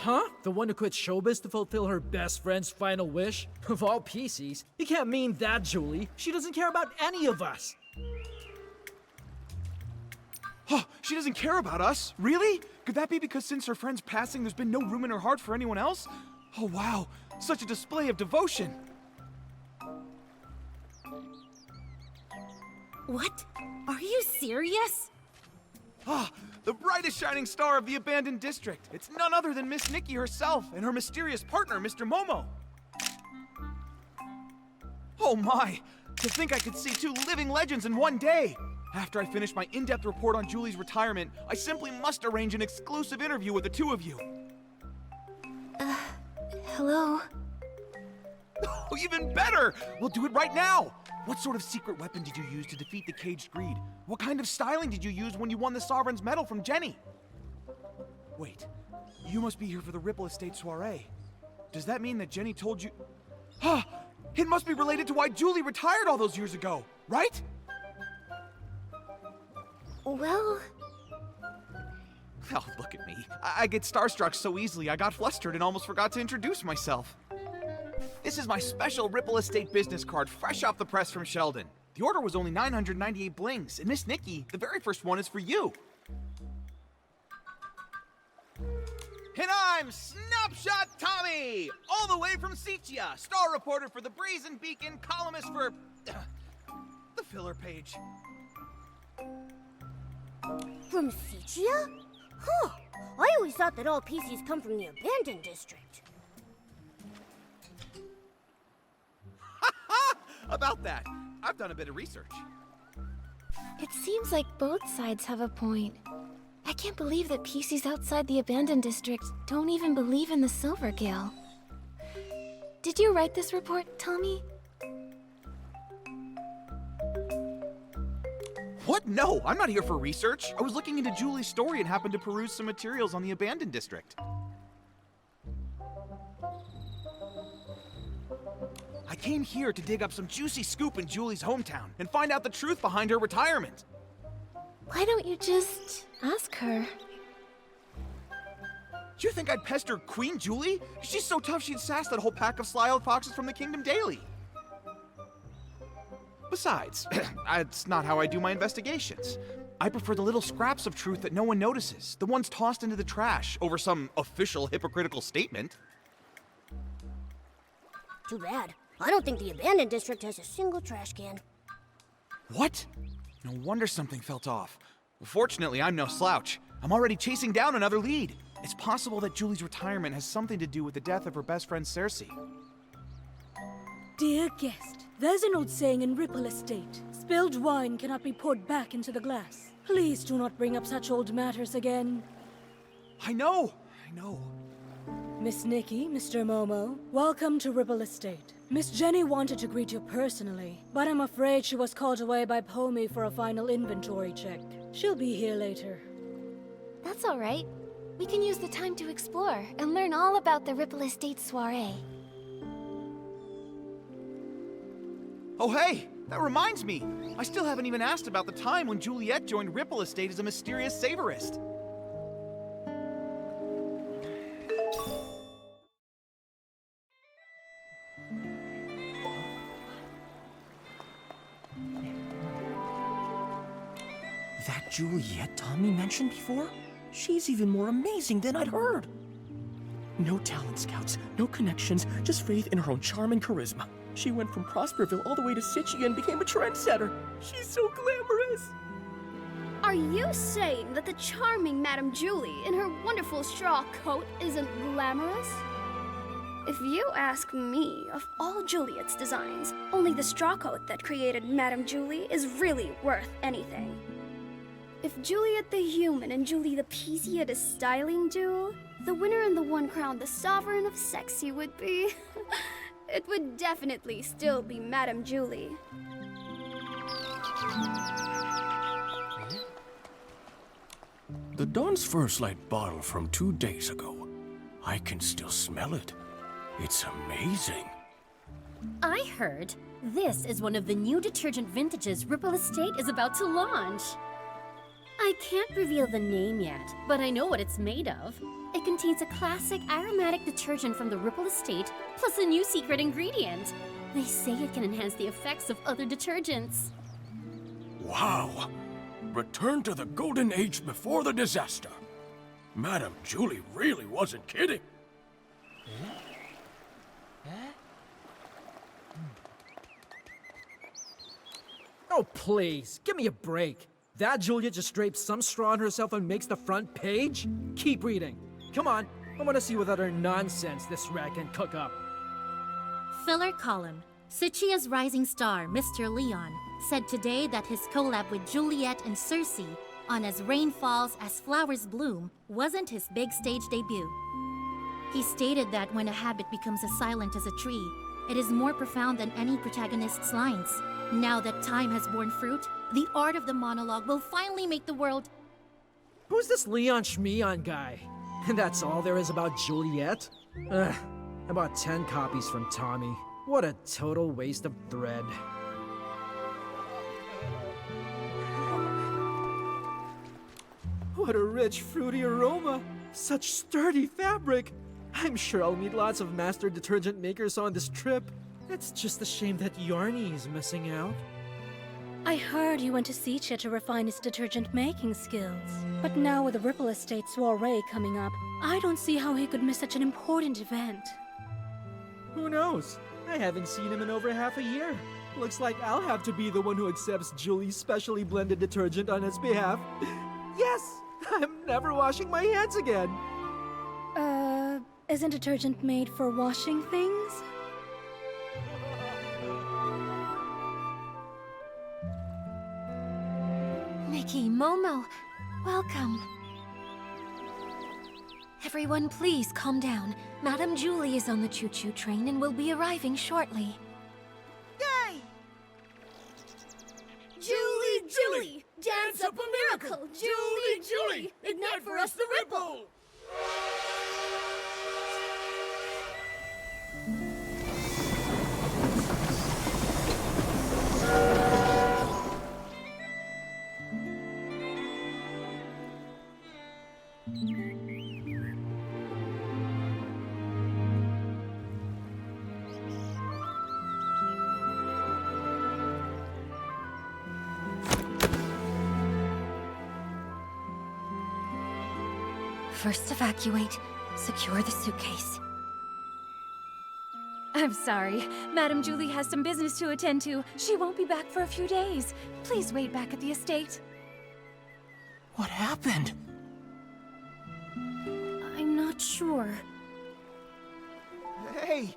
Huh? The one who quit showbiz to fulfill her best friend's final wish? Of all PCs, you can't mean that, Julie. She doesn't care about any of us. Oh, she doesn't care about us? Really? Could that be because since her friend's passing, there's been no room in her heart for anyone else? Oh, wow. Such a display of devotion. What? Are you serious? Ah, the brightest shining star of the abandoned district. It's none other than Miss Nikki herself and her mysterious partner, Mr. Momo. Oh my! To think I could see two living legends in one day! After I finish my in-depth report on Julie's retirement, I simply must arrange an exclusive interview with the two of you. Hello? Oh, even better! We'll do it right now! What sort of secret weapon did you use to defeat the caged greed? What kind of styling did you use when you won the Sovereign's Medal from Jenny? Wait, you must be here for the Ripple Estate soiree. Does that mean that Jenny told you... Ah! It must be related to why Julie retired all those years ago, right? Well... Oh, look at me. I get starstruck so easily I got flustered and almost forgot to introduce myself. This is my special Ripple Estate business card, fresh off the press from Sheldon. The order was only 998 blings, and Miss Nikki, the very first one is for you. And I'm Snapshot Tommy, all the way from Seachia, star reporter for the Brazen Beacon, columnist for the filler page. From Seachia? Huh. I always thought that all PCs come from the abandoned district. About that, I've done a bit of research. It seems like both sides have a point. I can't believe that PCs outside the abandoned district don't even believe in the Silver Gale. Did you write this report, Tommy? What? No, I'm not here for research. I was looking into Julie's story and happened to peruse some materials on the abandoned district. I came here to dig up some juicy scoop in Julie's hometown and find out the truth behind her retirement. Why don't you just ask her? Do you think I'd pester Queen Julie? She's so tough she'd sass that whole pack of sly old foxes from the Kingdom Daily. Besides, that's not how I do my investigations. I prefer the little scraps of truth that no one notices, the ones tossed into the trash over some official hypocritical statement. Too bad. I don't think the abandoned district has a single trash can. What? No wonder something felt off. Fortunately, I'm no slouch. I'm already chasing down another lead. It's possible that Julie's retirement has something to do with the death of her best friend Cersei. Dear guest, there's an old saying in Ripple Estate. Spilled wine cannot be poured back into the glass. Please do not bring up such old matters again. I know. Miss Nikki, Mr. Momo, welcome to Ripple Estate. Miss Jenny wanted to greet you personally, but I'm afraid she was called away by Pomey for a final inventory check. She'll be here later. That's all right. We can use the time to explore and learn all about the Ripple Estate soiree. Oh hey, that reminds me. I still haven't even asked about the time when Juliet joined Ripple Estate as a mysterious savorist. That Juliet Tommy mentioned before? She's even more amazing than I'd heard. No talent scouts, no connections, just faith in her own charm and charisma. She went from Prosperville all the way to Seachia and became a trendsetter. She's so glamorous. Are you saying that the charming Madame Julie in her wonderful straw coat isn't glamorous? If you ask me, of all Juliet's designs, only the straw coat that created Madame Julie is really worth anything. If Juliet the human and Julie the PC had a styling duel, the winner and the one crowned the sovereign of sexy would be... it would definitely still be Madame Julie. The Dawn's First Light bottle from 2 days ago. I can still smell it. It's amazing. I heard this is one of the new detergent vintages Ripple Estate is about to launch. I can't reveal the name yet, but I know what it's made of. It contains a classic aromatic detergent from the Ripple Estate, plus a new secret ingredient. They say it can enhance the effects of other detergents. Wow! Return to the golden age before the disaster. Madame Julie really wasn't kidding. Oh, please, give me a break. That Julia just drapes some straw on herself and makes the front page? Keep reading. Come on, I want to see what other nonsense this rat can cook up. Filler column. Suchia's rising star, Mr. Leon, said today that his collab with Juliet and Circe on As Rain Falls, As Flowers Bloom wasn't his big stage debut. He stated that when a habit becomes as silent as a tree, it is more profound than any protagonist's lines. Now that time has borne fruit, the art of the monologue will finally make the world... Who's this Leon Schmeon guy? And that's all there is about Juliet? Ugh, I bought 10 copies from Tommy. What a total waste of thread. What a rich, fruity aroma! Such sturdy fabric! I'm sure I'll meet lots of master detergent makers on this trip. It's just a shame that Yarny is missing out. I heard he went to Sicha to refine his detergent making skills. But now with the Ripple Estate soiree coming up, I don't see how he could miss such an important event. Who knows? I haven't seen him in over half a year. Looks like I'll have to be the one who accepts Julie's specially blended detergent on his behalf. Yes! I'm never washing my hands again! Isn't detergent made for washing things? Nikki, Momo, welcome. Everyone, please calm down. Madame Julie is on the Choo-Choo train and will be arriving shortly. Yay! Julie, Julie! Dance up a miracle! Julie, Julie! Ignite for us the ripple! First evacuate, secure the suitcase. I'm sorry. Madame Julie has some business to attend to. She won't be back for a few days. Please wait back at the estate. What happened? I'm not sure. Hey,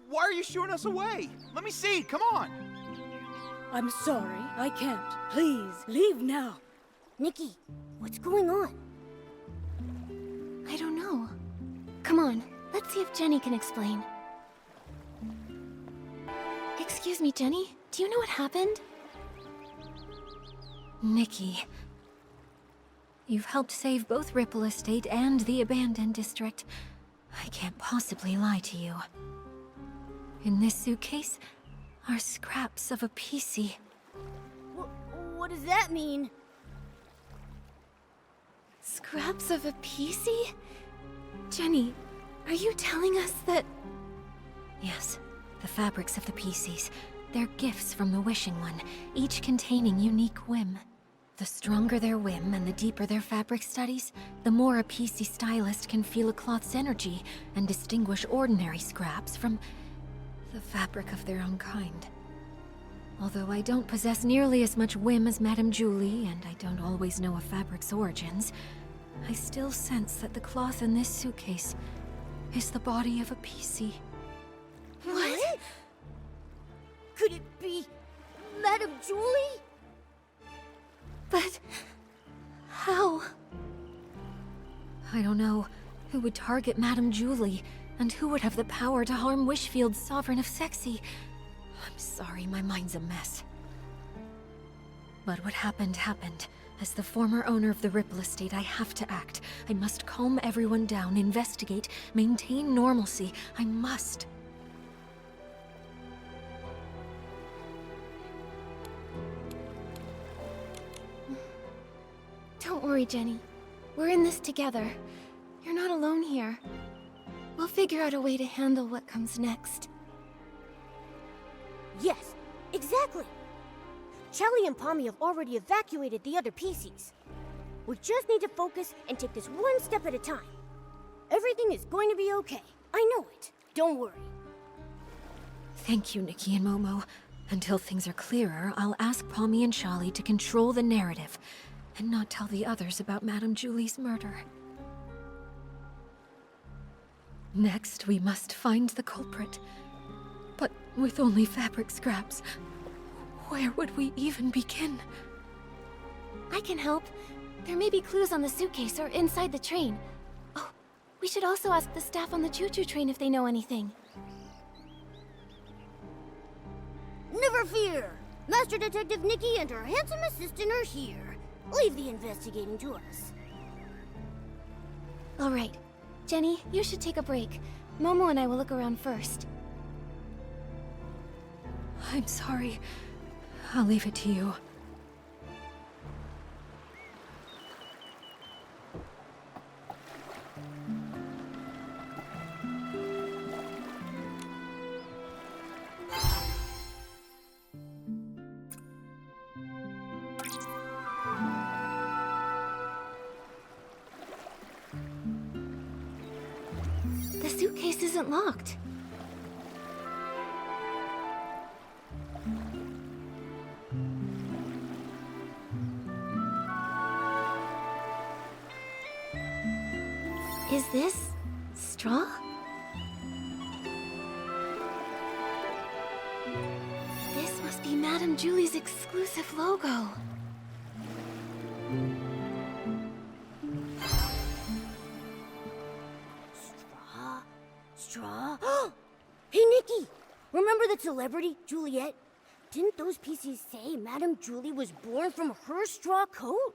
why are you shooing us away? Let me see, come on! I'm sorry, I can't. Please, leave now. Nikki, what's going on? I don't know. Come on, let's see if Jenny can explain. Excuse me, Jenny. Do you know what happened? Nikki. You've helped save both Ripple Estate and the abandoned district. I can't possibly lie to you. In this suitcase are scraps of a PC. What does that mean? Scraps of a PC? Jenny, are you telling us that... Yes, the fabrics of the PCs. They're gifts from the Wishing One, each containing unique whim. The stronger their whim and the deeper their fabric studies, the more a PC stylist can feel a cloth's energy and distinguish ordinary scraps from the fabric of their own kind. Although I don't possess nearly as much whim as Madame Julie, and I don't always know a fabric's origins, I still sense that the cloth in this suitcase is the body of a PC. What? Could it be Madame Julie? But... how? I don't know who would target Madame Julie, and who would have the power to harm Wishfield's Sovereign of Sexy. I'm sorry, my mind's a mess. But what happened, happened. As the former owner of the Ripple Estate, I have to act. I must calm everyone down, investigate, maintain normalcy. I must. Don't worry, Jenny. We're in this together. You're not alone here. We'll figure out a way to handle what comes next. Yes, exactly. Chelly and Pommy have already evacuated the other PCs. We just need to focus and take this one step at a time. Everything is going to be okay. I know it. Don't worry. Thank you, Nikki and Momo. Until things are clearer, I'll ask Pommy and Charlie to control the narrative and not tell the others about Madame Julie's murder. Next, we must find the culprit. But with only fabric scraps, where would we even begin? I can help. There may be clues on the suitcase or inside the train. Oh, we should also ask the staff on the Choo-Choo train if they know anything. Never fear! Master Detective Nikki and her handsome assistant are here. Leave the investigating to us. All right. Jenny, you should take a break. Momo and I will look around first. I'm sorry. I'll leave it to you. The suitcase isn't locked. Is this straw? This must be Madame Julie's exclusive logo. Straw? Hey, Nikki! Remember that celebrity, Juliet? Didn't those PCs say Madame Julie was born from her straw coat?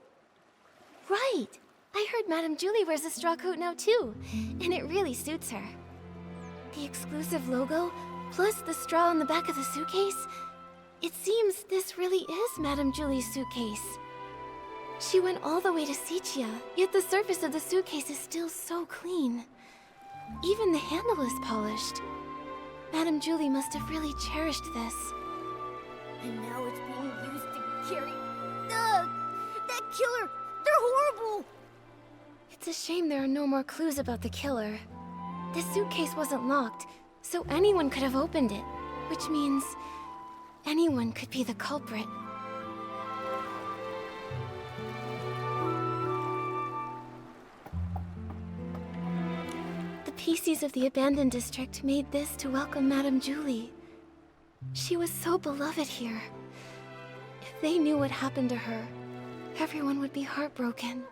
Right! I heard Madame Julie wears a straw coat now too, and it really suits her. The exclusive logo, plus the straw on the back of the suitcase? It seems this really is Madame Julie's suitcase. She went all the way to Sichia, yet the surface of the suitcase is still so clean. Even the handle is polished. Madame Julie must have really cherished this. And now it's being used to carry... Ugh! That killer! They're horrible! It's a shame there are no more clues about the killer. The suitcase wasn't locked, so anyone could have opened it, which means anyone could be the culprit. The PCs of the abandoned district made this to welcome Madame Julie. She was so beloved here. If they knew what happened to her, everyone would be heartbroken.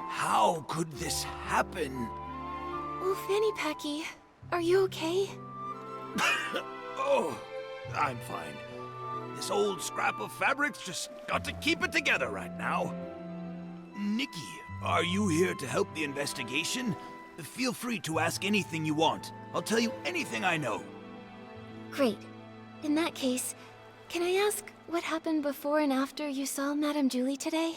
How could this happen? Oh, Fanny Packy, are you okay? Oh, I'm fine. This old scrap of fabric's just got to keep it together right now. Nikki, are you here to help the investigation? Feel free to ask anything you want. I'll tell you anything I know. Great. In that case, can I ask what happened before and after you saw Madame Julie today?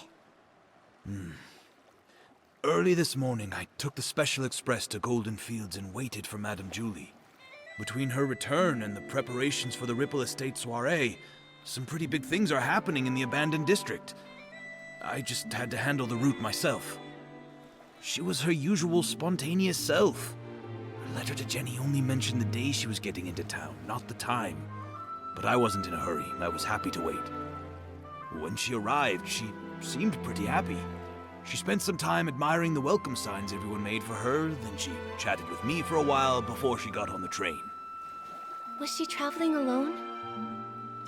Early this morning, I took the Special Express to Golden Fields and waited for Madame Julie. Between her return and the preparations for the Ripple Estate soiree, some pretty big things are happening in the abandoned district. I just had to handle the route myself. She was her usual spontaneous self. Her letter to Jenny only mentioned the day she was getting into town, not the time. But I wasn't in a hurry. I was happy to wait. When she arrived, she seemed pretty happy. She spent some time admiring the welcome signs everyone made for her, then she chatted with me for a while before she got on the train. Was she traveling alone?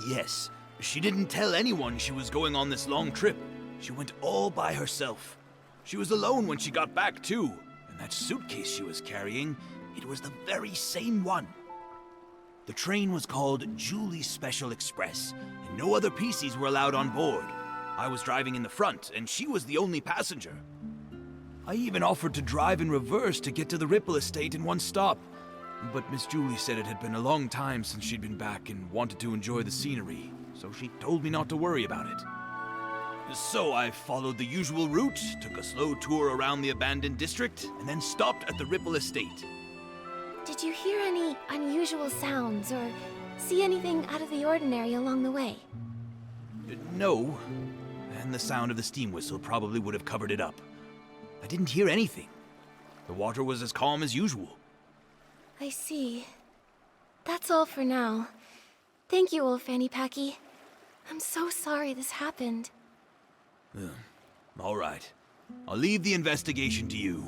Yes, she didn't tell anyone she was going on this long trip. She went all by herself. She was alone when she got back, too. And that suitcase she was carrying, it was the very same one. The train was called Julie's Special Express, and no other PCs were allowed on board. I was driving in the front, and she was the only passenger. I even offered to drive in reverse to get to the Ripple Estate in one stop. But Miss Julie said it had been a long time since she'd been back and wanted to enjoy the scenery, so she told me not to worry about it. So I followed the usual route, took a slow tour around the abandoned district, and then stopped at the Ripple Estate. Did you hear any unusual sounds or see anything out of the ordinary along the way? No, and the sound of the steam whistle probably would have covered it up. I didn't hear anything. The water was as calm as usual. I see. That's all for now. Thank you, old Fanny Packy. I'm so sorry this happened. All right. I'll leave the investigation to you.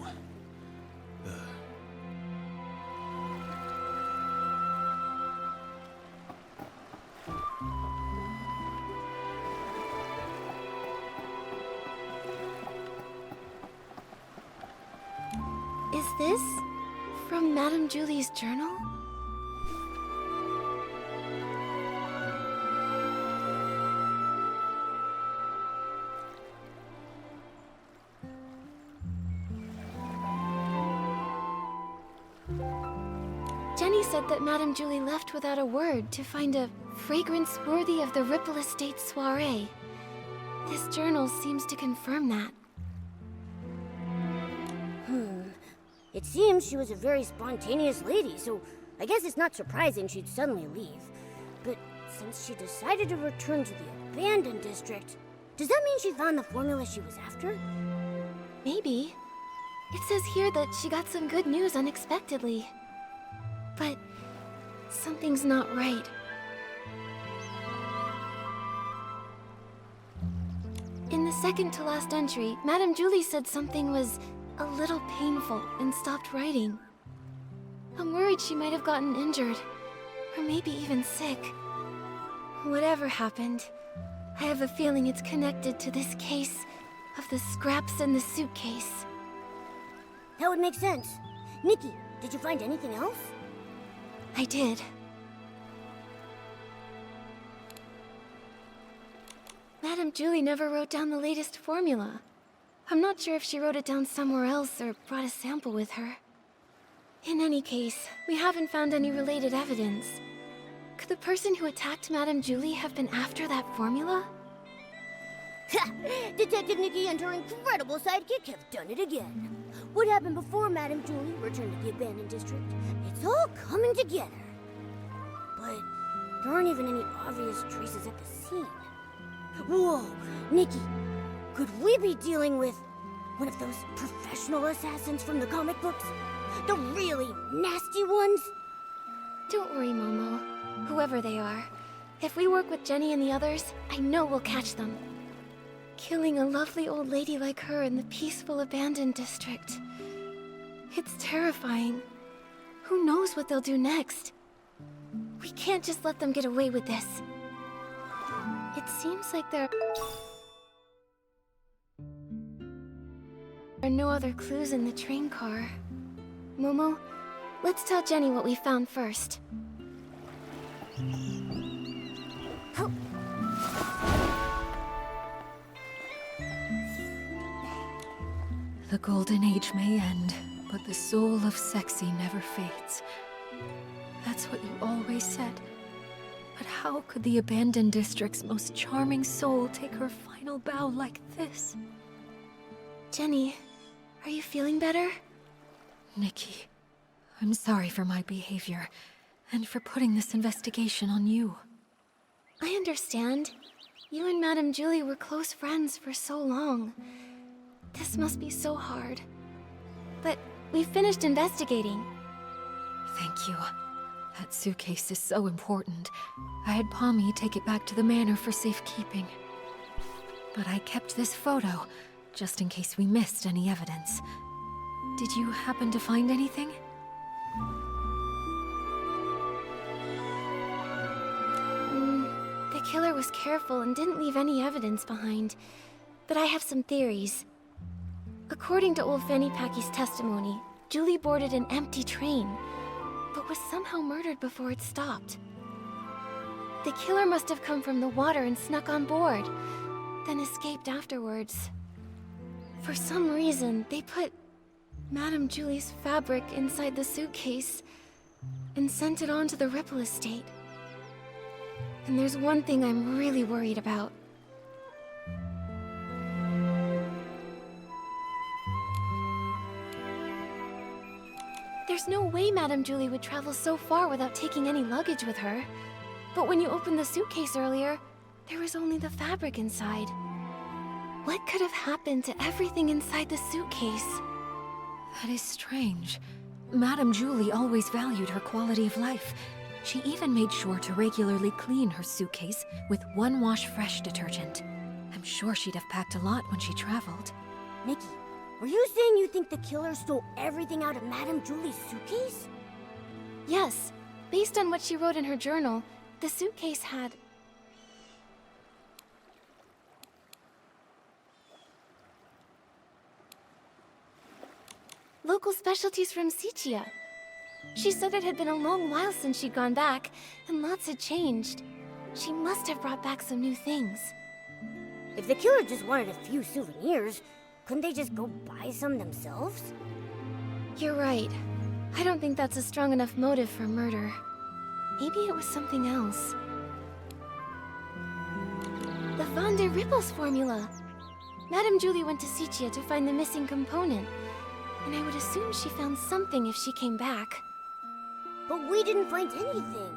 Is this from Madame Julie's journal? Jenny said that Madame Julie left without a word to find a fragrance worthy of the Ripple Estate soiree. This journal seems to confirm that. It seems she was a very spontaneous lady, so I guess it's not surprising she'd suddenly leave. But since she decided to return to the abandoned district, does that mean she found the formula she was after? Maybe. It says here that she got some good news unexpectedly. But something's not right. In the second to last entry, Madame Julie said something was a little painful and stopped writing. I'm worried she might have gotten injured, or maybe even sick. Whatever happened, I have a feeling it's connected to this case of the scraps in the suitcase. That would make sense. Nikki, did you find anything else? I did. Madame Julie never wrote down the latest formula. I'm not sure if she wrote it down somewhere else or brought a sample with her. In any case, we haven't found any related evidence. Could the person who attacked Madame Julie have been after that formula? Ha! Detective Nikki and her incredible sidekick have done it again. What happened before Madame Julie returned to the abandoned district? It's all coming together. But there aren't even any obvious traces at the scene. Whoa, Nikki, could we be dealing with one of those professional assassins from the comic books? The really nasty ones? Don't worry, Momo. Whoever they are, if we work with Jenny and the others, I know we'll catch them. Killing a lovely old lady like her in the peaceful abandoned district. It's terrifying. Who knows what they'll do next? We can't just let them get away with this. It seems like there are no other clues in the train car. Momo, let's tell Jenny what we found first. Oh. The golden age may end, but the soul of sexy never fades. That's what you always said. But how could the abandoned district's most charming soul take her final bow like this? Jenny, are you feeling better? Nikki, I'm sorry for my behavior, and for putting this investigation on you. I understand. You and Madame Julie were close friends for so long. This must be so hard. But we finished investigating. Thank you. That suitcase is so important. I had Pommy take it back to the manor for safekeeping. But I kept this photo, just in case we missed any evidence. Did you happen to find anything? The killer was careful and didn't leave any evidence behind. But I have some theories. According to old Fanny Packy's testimony, Julie boarded an empty train, but was somehow murdered before it stopped. The killer must have come from the water and snuck on board, then escaped afterwards. For some reason, they put Madame Julie's fabric inside the suitcase and sent it on to the Ripple Estate. And there's one thing I'm really worried about. There's no way Madame Julie would travel so far without taking any luggage with her. But when you opened the suitcase earlier, there was only the fabric inside. What could have happened to everything inside the suitcase? That is strange. Madame Julie always valued her quality of life. She even made sure to regularly clean her suitcase with one-wash fresh detergent. I'm sure she'd have packed a lot when she traveled. Nikki, were you saying you think the killer stole everything out of Madame Julie's suitcase? Yes. Based on what she wrote in her journal, the suitcase had... local specialties from Sichia. She said it had been a long while since she'd gone back, and lots had changed. She must have brought back some new things. If the killer just wanted a few souvenirs, couldn't they just go buy some themselves? You're right. I don't think that's a strong enough motive for murder. Maybe it was something else. The Von der Rippels formula! Madame Julie went to Sichia to find the missing component. And I would assume she found something if she came back. But we didn't find anything.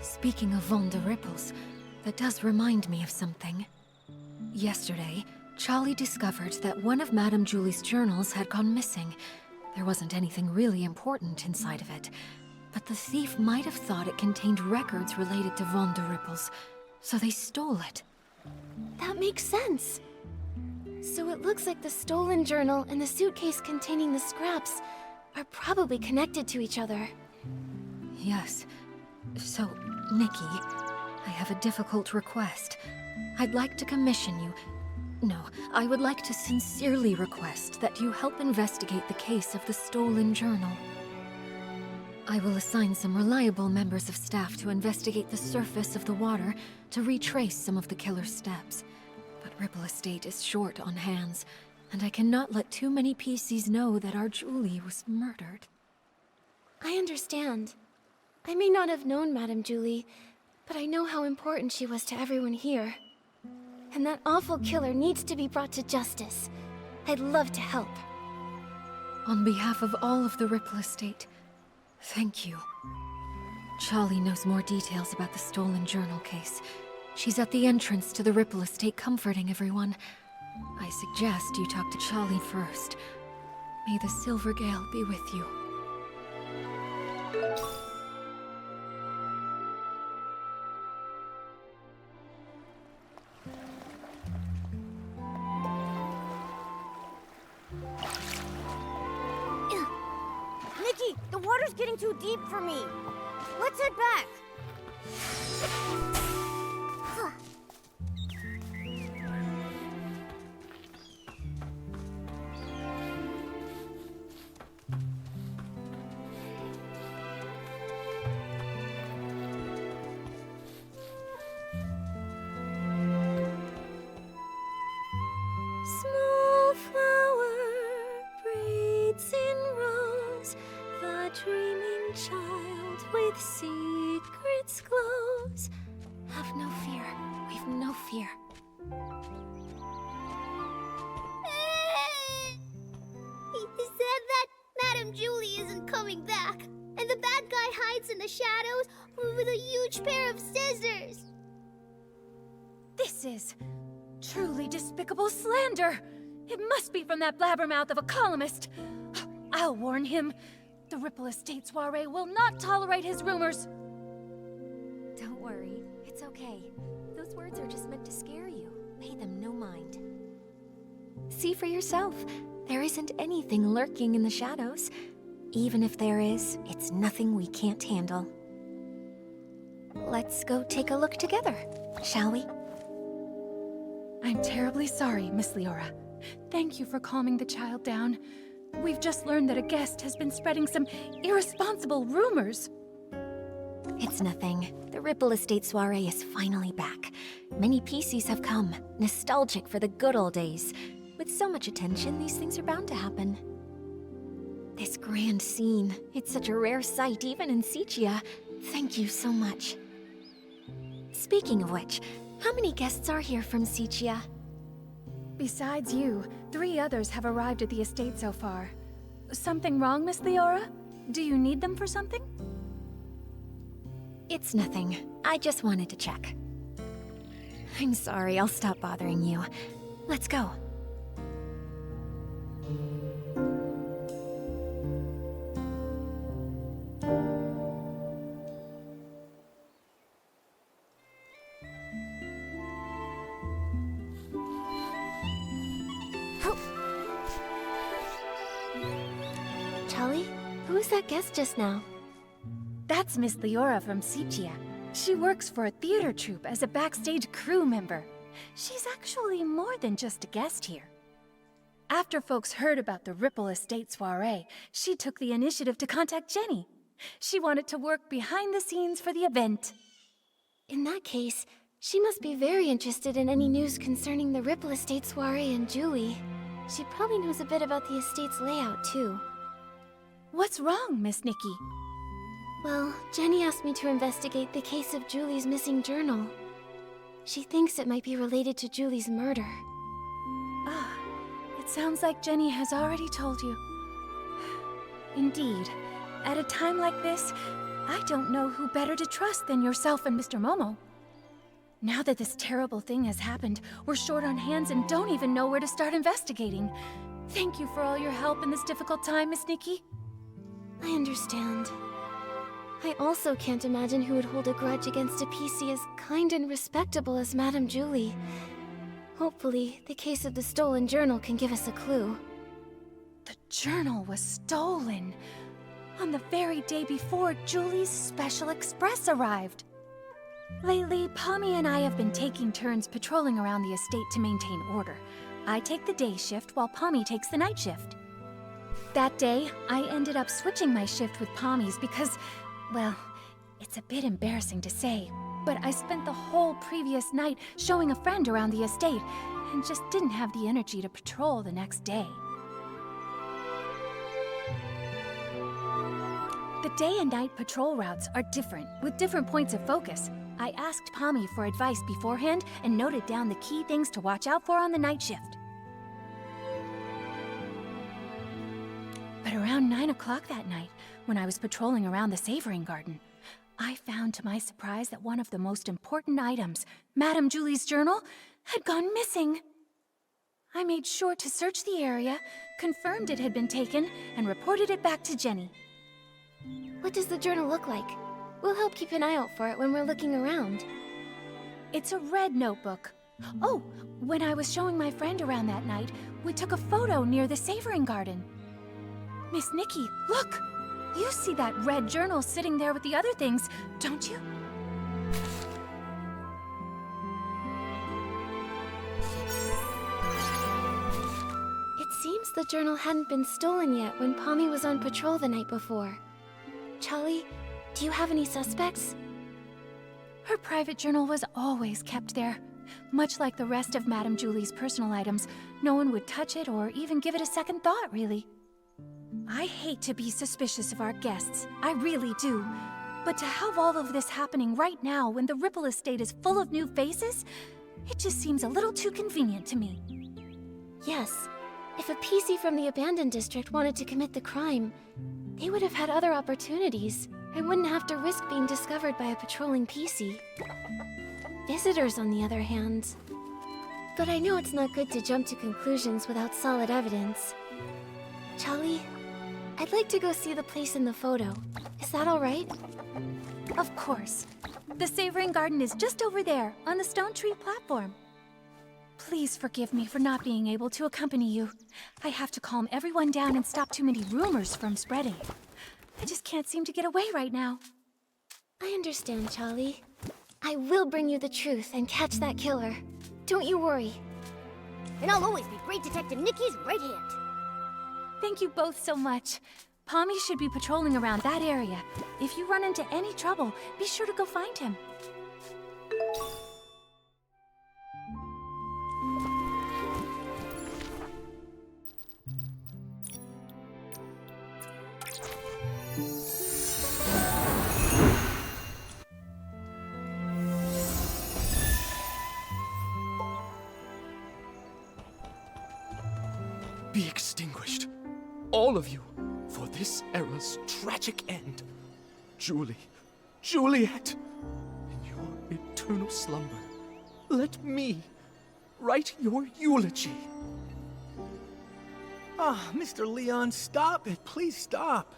Speaking of Von der Rippels, that does remind me of something. Yesterday, Charlie discovered that one of Madame Julie's journals had gone missing. There wasn't anything really important inside of it, but the thief might have thought it contained records related to Von der Rippels, so they stole it. That makes sense. So it looks like the stolen journal and the suitcase containing the scraps are probably connected to each other. Yes. So, Nikki, I have a difficult request. I'd like to commission you... No, I would like to sincerely request that you help investigate the case of the stolen journal. I will assign some reliable members of staff to investigate the surface of the water to retrace some of the killer's steps. But Ripple Estate is short on hands, and I cannot let too many PCs know that our Julie was murdered. I understand. I may not have known Madame Julie, but I know how important she was to everyone here. And that awful killer needs to be brought to justice. I'd love to help. On behalf of all of the Ripple Estate, thank you. Charlie knows more details about the stolen journal case. She's at the entrance to the Ripple Estate comforting everyone. I suggest you talk to Charlie first. May the Silver Gale be with you. Nikki, the water's getting too deep for me. Let's head back. Small flower breathes in rose, the dreaming child with secrets glows. Have no fear. We've no fear. He said that Madame Julie isn't coming back, and the bad guy hides in the shadows with a huge pair of scissors. This is truly despicable slander. It must be from that blabbermouth of a columnist. I'll warn him. The Ripple Estate soiree will not tolerate his rumors. Don't worry, it's okay. Those words are just meant to scare you. Pay them no mind. See for yourself. There isn't anything lurking in the shadows. Even if there is, it's nothing we can't handle. Let's go take a look together, shall we? I'm terribly sorry, Miss Leora. Thank you for calming the child down. We've just learned that a guest has been spreading some irresponsible rumors. It's nothing. The Ripple Estate soiree is finally back. Many PCs have come, nostalgic for the good old days. With so much attention, these things are bound to happen. This grand scene, it's such a rare sight even in Sichia. Thank you so much. Speaking of which, how many guests are here from Sichia? Besides you, 3 others have arrived at the estate so far. Something wrong, Miss Leora? Do you need them for something? It's nothing. I just wanted to check. I'm sorry, I'll stop bothering you. Let's go. Charlie, who was that guest just now? That's Miss Leora from Sichia. She works for a theater troupe as a backstage crew member. She's actually more than just a guest here. After folks heard about the Ripple Estate soiree, she took the initiative to contact Jenny. She wanted to work behind the scenes for the event. In that case, she must be very interested in any news concerning the Ripple Estate soiree and Julie. She probably knows a bit about the estate's layout, too. What's wrong, Miss Nikki? Well, Jenny asked me to investigate the case of Julie's missing journal. She thinks it might be related to Julie's murder. Ah, it sounds like Jenny has already told you. Indeed. At a time like this, I don't know who better to trust than yourself and Mr. Momo. Now that this terrible thing has happened, we're short on hands and don't even know where to start investigating. Thank you for all your help in this difficult time, Miss Nikki. I understand. I also can't imagine who would hold a grudge against a PC as kind and respectable as Madame Julie. Hopefully, the case of the stolen journal can give us a clue. The journal was stolen on the very day before Julie's Special Express arrived. Lately, Pommy and I have been taking turns patrolling around the estate to maintain order. I take the day shift while Pommy takes the night shift. That day, I ended up switching my shift with Pommy's because, well, it's a bit embarrassing to say, but I spent the whole previous night showing a friend around the estate and just didn't have the energy to patrol the next day. The day and night patrol routes are different, with different points of focus. I asked Pommy for advice beforehand and noted down the key things to watch out for on the night shift. But around 9 o'clock that night, when I was patrolling around the savoring garden, I found to my surprise that one of the most important items, Madame Julie's journal, had gone missing. I made sure to search the area, confirmed it had been taken, and reported it back to Jenny. What does the journal look like? We'll help keep an eye out for it when we're looking around. It's a red notebook. Oh, when I was showing my friend around that night, we took a photo near the savoring garden. Miss Nikki, look! You see that red journal sitting there with the other things, don't you? It seems the journal hadn't been stolen yet when Pommy was on patrol the night before. Charlie, do you have any suspects? Her private journal was always kept there. Much like the rest of Madame Julie's personal items, no one would touch it or even give it a second thought, really. I hate to be suspicious of our guests, I really do. But to have all of this happening right now when the Ripple Estate is full of new faces, it just seems a little too convenient to me. Yes. If a PC from the abandoned district wanted to commit the crime, they would have had other opportunities and wouldn't have to risk being discovered by a patrolling PC. Visitors, on the other hand. But I know it's not good to jump to conclusions without solid evidence. Charlie, I'd like to go see the place in the photo. Is that all right? Of course. The savoring garden is just over there, on the stone tree platform. Please forgive me for not being able to accompany you. I have to calm everyone down and stop too many rumors from spreading. I just can't seem to get away right now. I understand, Charlie. I will bring you the truth and catch that killer. Don't you worry. And I'll always be Great Detective Nikki's right hand. Thank you both so much. Pommy should be patrolling around that area. If you run into any trouble, be sure to go find him. be extinguished. All of you, for this era's tragic end. Julie, Juliet, in your eternal slumber, let me write your eulogy. Ah, Mr. Leon, stop it. Please stop.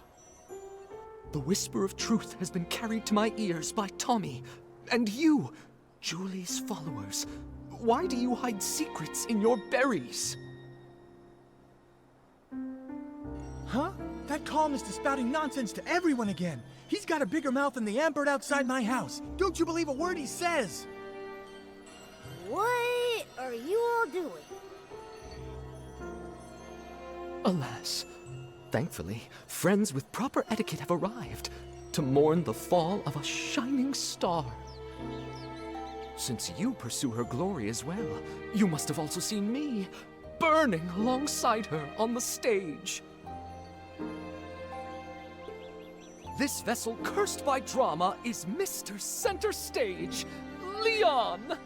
The whisper of truth has been carried to my ears by Tommy, and you, Julie's followers. Why do you hide secrets in your berries? Huh? That columnist is spouting nonsense to everyone again. He's got a bigger mouth than the ambird outside my house. Don't you believe a word he says? What are you all doing? Alas, thankfully, friends with proper etiquette have arrived to mourn the fall of a shining star. Since you pursue her glory as well, you must have also seen me, burning alongside her on the stage. This vessel cursed by drama is Mr. Center Stage, Leon!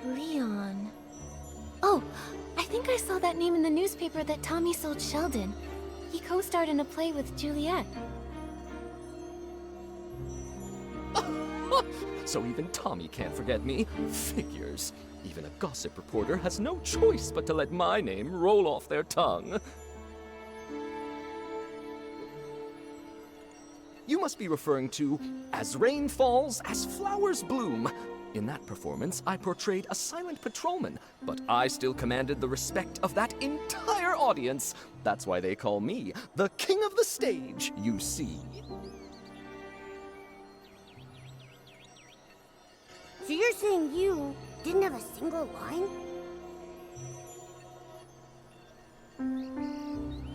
Leon. Oh, I think I saw that name in the newspaper that Tommy sold Sheldon. He co-starred in a play with Juliet. So even Tommy can't forget me. Figures. Even a gossip reporter has no choice but to let my name roll off their tongue. You must be referring to As Rain Falls, As Flowers Bloom. In that performance, I portrayed a silent patrolman, but I still commanded the respect of that entire audience. That's why they call me the king of the stage, you see. So you're saying you didn't have a single line?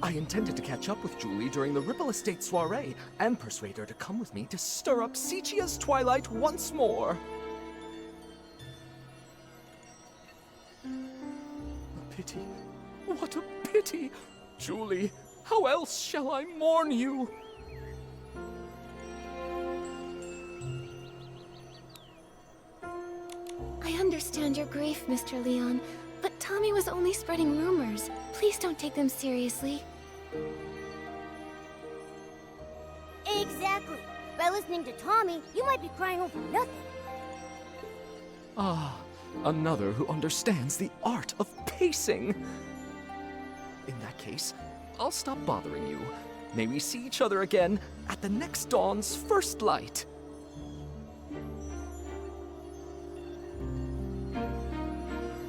I intended to catch up with Julie during the Ripple Estate soiree and persuade her to come with me to stir up Sichia's twilight once more. A pity. What a pity! Julie, how else shall I mourn you? I understand your grief, Mr. Leon, but Tommy was only spreading rumors. Please don't take them seriously. Exactly. By listening to Tommy, you might be crying over nothing. Ah, another who understands the art of pacing. In that case, I'll stop bothering you. May we see each other again at the next dawn's first light.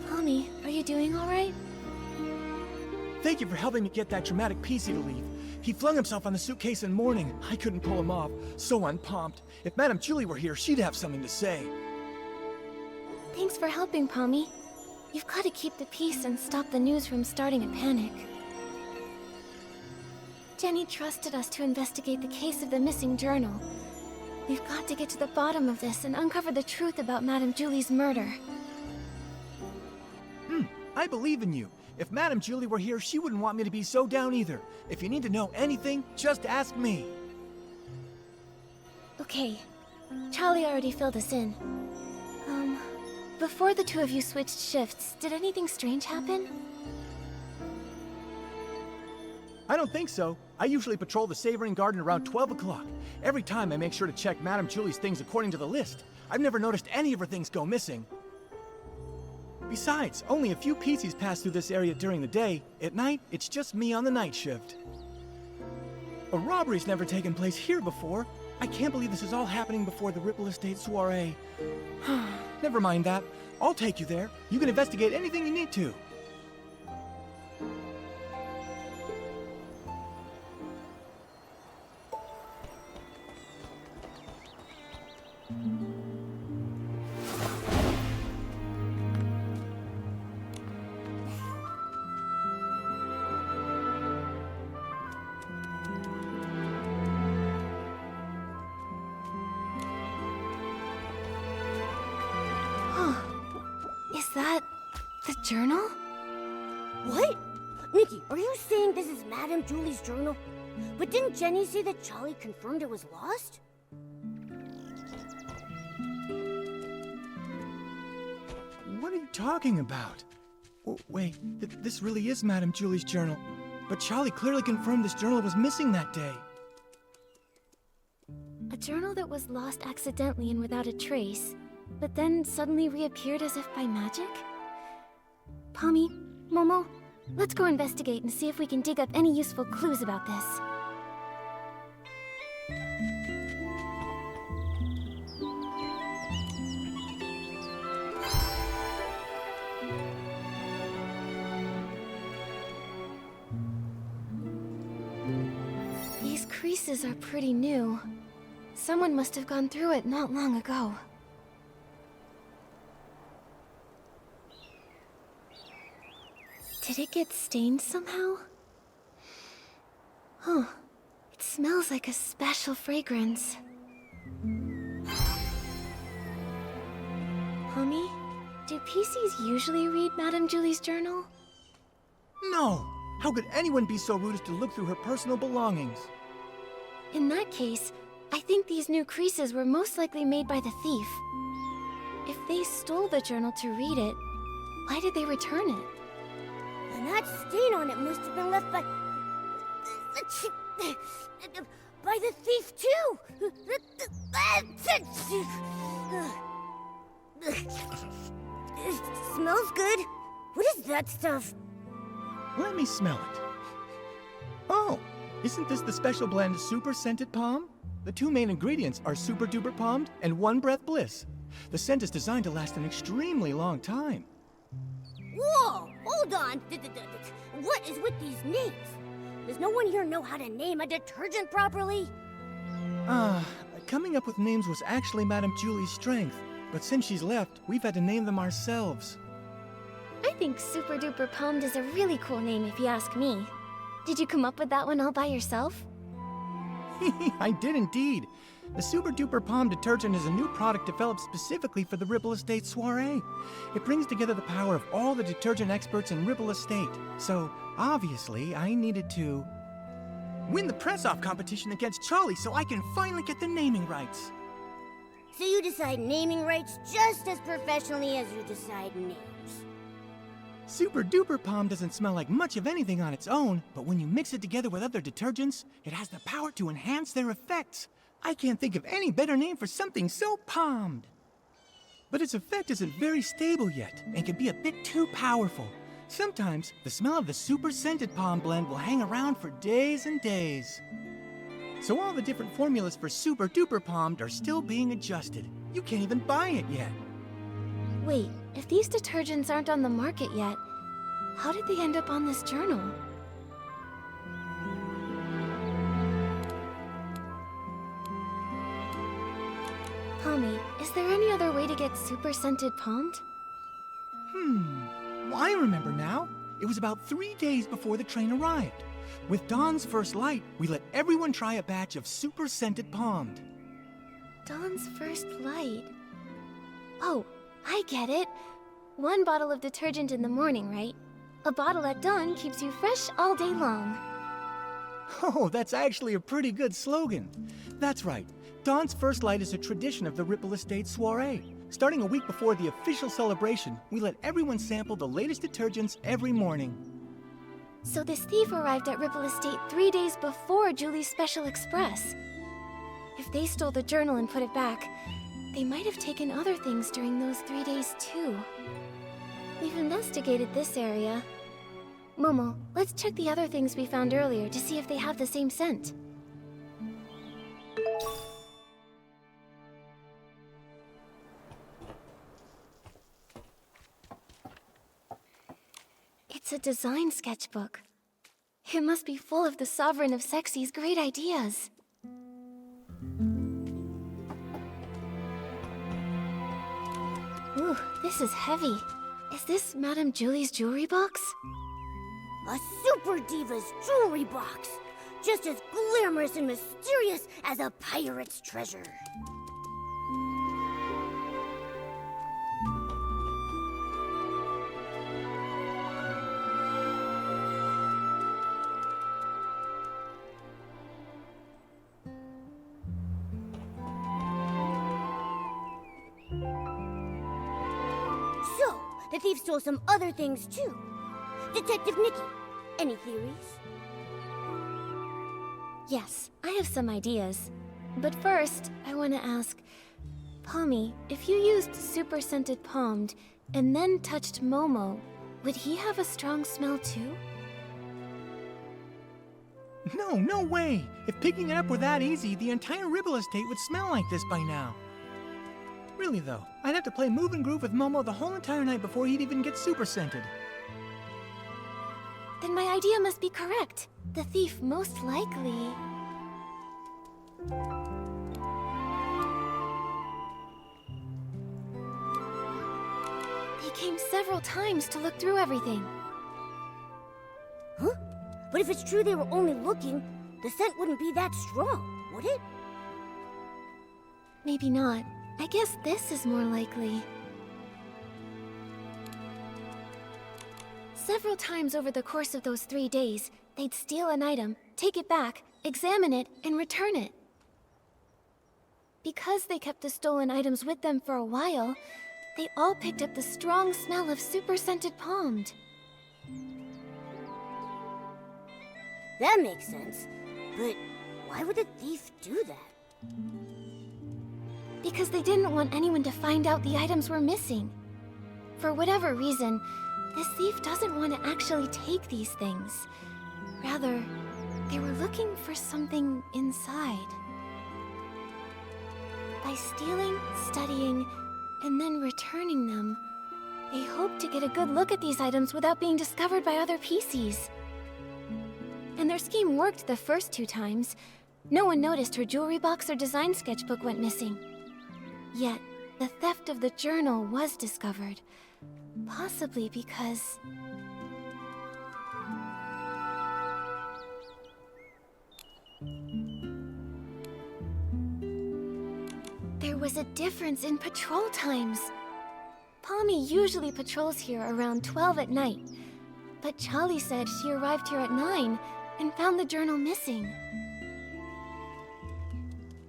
Tommy, are you doing all right? Thank you for helping me get that dramatic PC to leave. He flung himself on the suitcase in mourning. I couldn't pull him off. So unpumped. If Madame Julie were here, she'd have something to say. Thanks for helping, Pommy. You've got to keep the peace and stop the news from starting a panic. Jenny trusted us to investigate the case of the missing journal. We've got to get to the bottom of this and uncover the truth about Madame Julie's murder. I believe in you. If Madame Julie were here, she wouldn't want me to be so down either. If you need to know anything, just ask me. Okay. Charlie already filled us in. Before the two of you switched shifts, did anything strange happen? I don't think so. I usually patrol the Savoring Garden around 12 o'clock. Every time I make sure to check Madame Julie's things according to the list. I've never noticed any of her things go missing. Besides, only a few PCs pass through this area during the day. At night, it's just me on the night shift. A robbery's never taken place here before. I can't believe this is all happening before the Ripple Estate soiree. Never mind that. I'll take you there. You can investigate anything you need to. Is that the journal? What? Nikki, are you saying this is Madame Julie's journal? But didn't Jenny say that Charlie confirmed it was lost? What are you talking about? Wait, this really is Madame Julie's journal. But Charlie clearly confirmed this journal was missing that day. A journal that was lost accidentally and without a trace, but then suddenly reappeared as if by magic? Pommy, Momo, let's go investigate and see if we can dig up any useful clues about this. These creases are pretty new. Someone must have gone through it not long ago. Did it get stained somehow? Huh. It smells like a special fragrance. Pommy, do PCs usually read Madame Julie's journal? No! How could anyone be so rude as to look through her personal belongings? In that case, I think these new creases were most likely made by the thief. If they stole the journal to read it, why did they return it? And that stain on it must have been left by the thief too. It smells good. What is that stuff? Let me smell it. Oh, isn't this the special blend Super Scented Palm? The two main ingredients are Super Duper Palmed and One Breath Bliss. The scent is designed to last an extremely long time. Whoa! Hold on! What is with these names? Does no one here know how to name a detergent properly? Coming up with names was actually Madame Julie's strength, but since she's left, we've had to name them ourselves. I think Super Duper Palmed is a really cool name if you ask me. Did you come up with that one all by yourself? I did indeed. The Super Duper Palm detergent is a new product developed specifically for the Ripple Estate soiree. It brings together the power of all the detergent experts in Ripple Estate. So, obviously, I needed to win the press-off competition against Charlie so I can finally get the naming rights. So you decide naming rights just as professionally as you decide names. Super Duper Palm doesn't smell like much of anything on its own, but when you mix it together with other detergents, it has the power to enhance their effects. I can't think of any better name for something so palmed. But its effect isn't very stable yet, and can be a bit too powerful. Sometimes, the smell of the Super Scented Palm blend will hang around for days and days. So all the different formulas for Super Duper Palmed are still being adjusted. You can't even buy it yet. Wait, if these detergents aren't on the market yet, how did they end up on this journal? Pommy, is there any other way to get Super Scented Palmed? Well, I remember now. It was about 3 days before the train arrived. With dawn's first light, we let everyone try a batch of Super Scented Palmed. Dawn's first light. Oh, I get it. 1 bottle of detergent in the morning, right? A bottle at dawn keeps you fresh all day long. Oh, that's actually a pretty good slogan. That's right. Dawn's first light is a tradition of the Ripple Estate soiree. Starting a week before the official celebration, we let everyone sample the latest detergents every morning. So this thief arrived at Ripple Estate 3 days before Julie's Special Express. If they stole the journal and put it back, they might have taken other things during those 3 days too. We've investigated this area. Momo, let's check the other things we found earlier to see if they have the same scent. It's a design sketchbook. It must be full of the Sovereign of Sexy's great ideas. Ooh, this is heavy. Is this Madame Julie's jewelry box? A super diva's jewelry box. Just as glamorous and mysterious as a pirate's treasure. the thief stole some other things too. Detective Nikki, any theories? Yes, I have some ideas. But first, I want to ask, Pommy, if you used super scented Pommed and then touched Momo, would he have a strong smell too? No, no way! If picking it up were that easy, the entire Ribble estate would smell like this by now. Really though, I'd have to play Move and Groove with Momo the whole entire night before he'd even get super scented. Then my idea must be correct. The thief most likely... They came several times to look through everything. Huh? But if it's true they were only looking, the scent wouldn't be that strong, would it? Maybe not. I guess this is more likely. Several times over the course of those 3 days, they'd steal an item, take it back, examine it, and return it. Because they kept the stolen items with them for a while, they all picked up the strong smell of super scented Pommed. That makes sense. But why would the thief do that? Because they didn't want anyone to find out the items were missing. For whatever reason, this thief doesn't want to actually take these things. Rather, they were looking for something inside. By stealing, studying, and then returning them, they hoped to get a good look at these items without being discovered by other PCs. And their scheme worked the first 2 times. No one noticed her jewelry box or design sketchbook went missing. Yet, the theft of the journal was discovered. Possibly because... there was a difference in patrol times. Pommy usually patrols here around 12 at night, but Charlie said she arrived here at 9 and found the journal missing.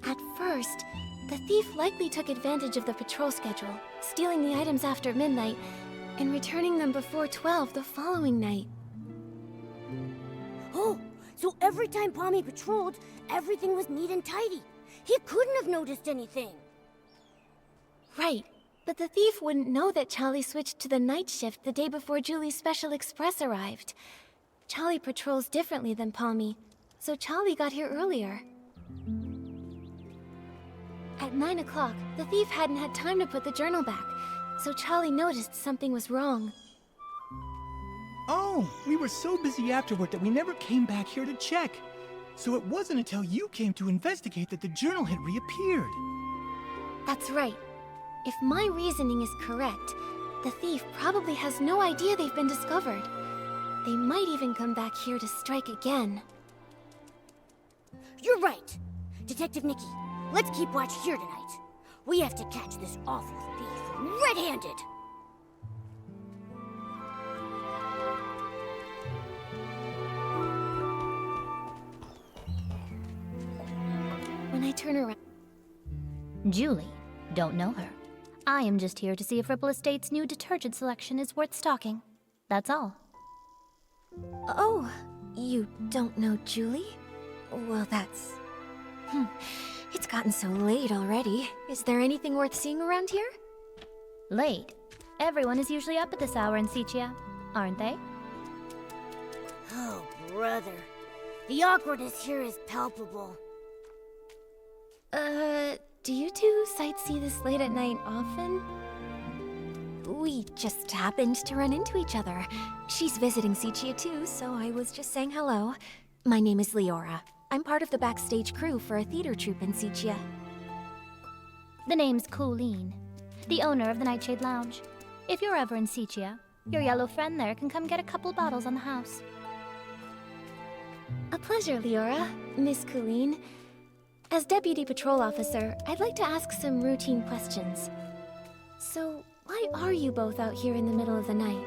At first, the thief likely took advantage of the patrol schedule, stealing the items after midnight and returning them before 12 the following night. Oh, so every time Pommy patrolled, everything was neat and tidy. He couldn't have noticed anything. Right, but the thief wouldn't know that Charlie switched to the night shift the day before Julie's special express arrived. Charlie patrols differently than Pommy, so Charlie got here earlier. At 9 o'clock, the thief hadn't had time to put the journal back, so Charlie noticed something was wrong. Oh, we were so busy afterward that we never came back here to check. So it wasn't until you came to investigate that the journal had reappeared. That's right. If my reasoning is correct, the thief probably has no idea they've been discovered. They might even come back here to strike again. You're right. Detective Nikki, let's keep watch here tonight. We have to catch this awful thief red-handed. When I turn around... Julie, don't know her. I am just here to see if Ripple Estate's new detergent selection is worth stocking. That's all. Oh, you don't know Julie? Well, that's... It's gotten so late already. Is there anything worth seeing around here? Late? Everyone is usually up at this hour in Sichia, aren't they? Oh, brother. The awkwardness here is palpable. Do you two sightsee this late at night often? We just happened to run into each other. She's visiting Sichia too, so I was just saying hello. My name is Leora. I'm part of the backstage crew for a theater troupe in Sichia. The name's Colleen, the owner of the Nightshade Lounge. If you're ever in Sichia, your yellow friend there can come get a couple bottles on the house. A pleasure, Leora, Miss Colleen. As Deputy Patrol Officer, I'd like to ask some routine questions. So, why are you both out here in the middle of the night?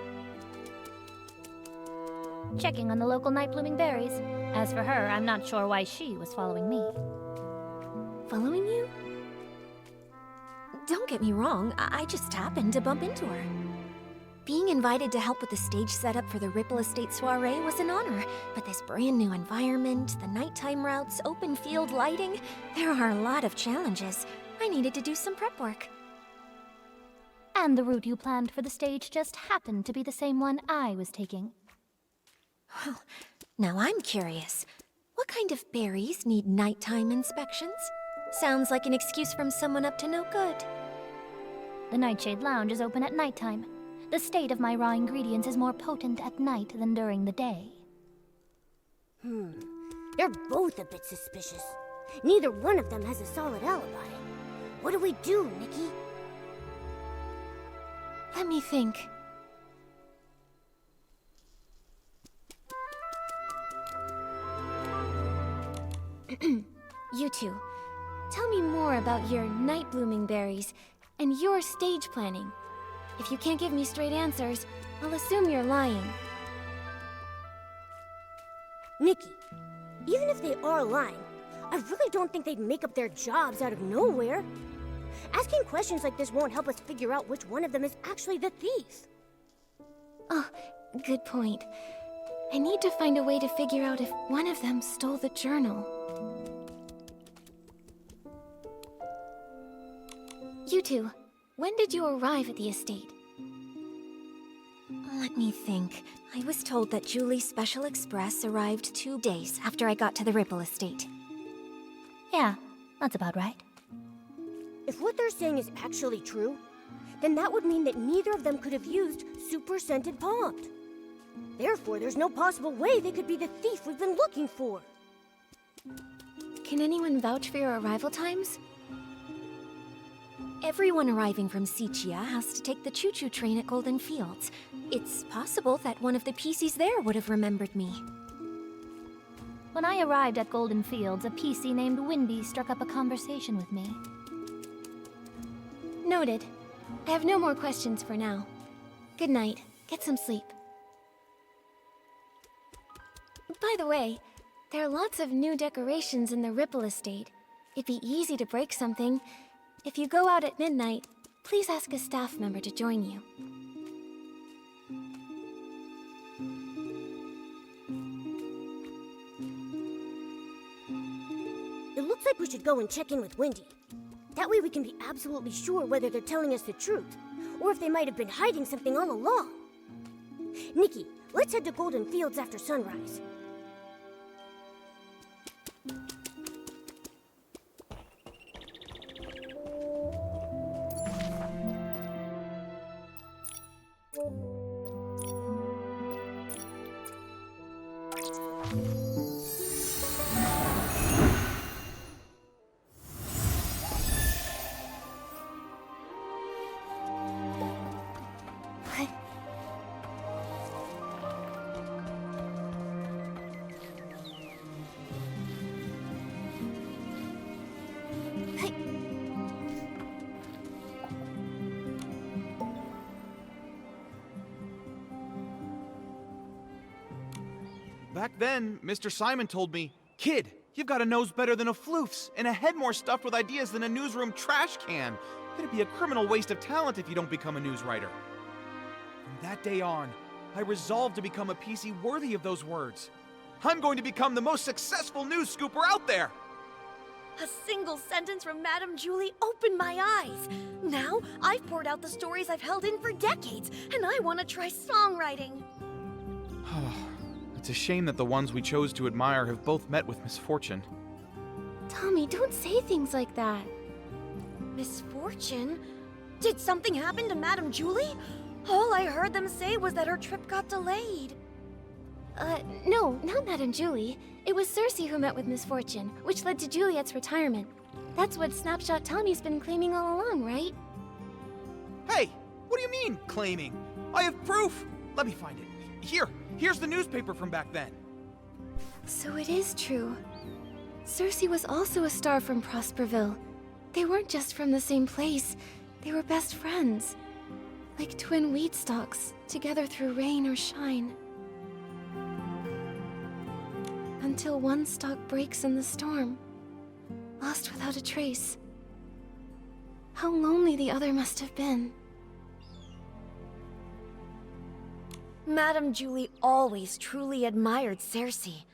Checking on the local night-blooming berries. As for her, I'm not sure why she was following me. Following you? Don't get me wrong, I just happened to bump into her. Being invited to help with the stage setup for the Ripple Estate soiree was an honor, but this brand new environment, the nighttime routes, open field lighting, there are a lot of challenges. I needed to do some prep work. And the route you planned for the stage just happened to be the same one I was taking. Well, now I'm curious. What kind of berries need nighttime inspections? Sounds like an excuse from someone up to no good. The Nightshade Lounge is open at nighttime. The state of my raw ingredients is more potent at night than during the day. They're both a bit suspicious. Neither one of them has a solid alibi. What do we do, Nikki? Let me think. You two, tell me more about your night blooming berries and your stage planning. If you can't give me straight answers, I'll assume you're lying. Nikki, even if they are lying, I really don't think they'd make up their jobs out of nowhere. Asking questions like this won't help us figure out which one of them is actually the thief. Oh, good point. I need to find a way to figure out if one of them stole the journal. You two, when did you arrive at the estate? Let me think. I was told that Julie's Special Express arrived 2 days after I got to the Ripple Estate. Yeah, that's about right. If what they're saying is actually true, then that would mean that neither of them could have used super scented pomade. Therefore, there's no possible way they could be the thief we've been looking for. Can anyone vouch for your arrival times? Everyone arriving from Sichia has to take the Choo-Choo train at Golden Fields. It's possible that one of the PCs there would have remembered me. When I arrived at Golden Fields, a PC named Winby struck up a conversation with me. Noted. I have no more questions for now. Good night. Get some sleep. By the way, there are lots of new decorations in the Ripple Estate. It'd be easy to break something. If you go out at midnight, please ask a staff member to join you. It looks like we should go and check in with Wendy. That way we can be absolutely sure whether they're telling us the truth, or if they might have been hiding something all along. Nikki, let's head to Golden Fields after sunrise. Back then, Mr. Simon told me, "Kid, you've got a nose better than a floof's, and a head more stuffed with ideas than a newsroom trash can. It'd be a criminal waste of talent if you don't become a news writer." From that day on, I resolved to become a PC worthy of those words. I'm going to become the most successful news scooper out there! A single sentence from Madame Julie opened my eyes. Now, I've poured out the stories I've held in for decades, and I want to try songwriting. It's a shame that the ones we chose to admire have both met with misfortune. Tommy, don't say things like that. Misfortune? Did something happen to Madame Julie? All I heard them say was that her trip got delayed. No, not Madame Julie. It was Cersei who met with misfortune, which led to Juliet's retirement. That's what Snapshot Tommy's been claiming all along, right? Hey, what do you mean, claiming? I have proof! Let me find it. Here's the newspaper from back then. So it is true. Cersei was also a star from Prosperville. They weren't just from the same place, they were best friends. Like twin weed stalks, together through rain or shine. Until one stalk breaks in the storm, lost without a trace. How lonely the other must have been. Madame Julie always truly admired Cersei.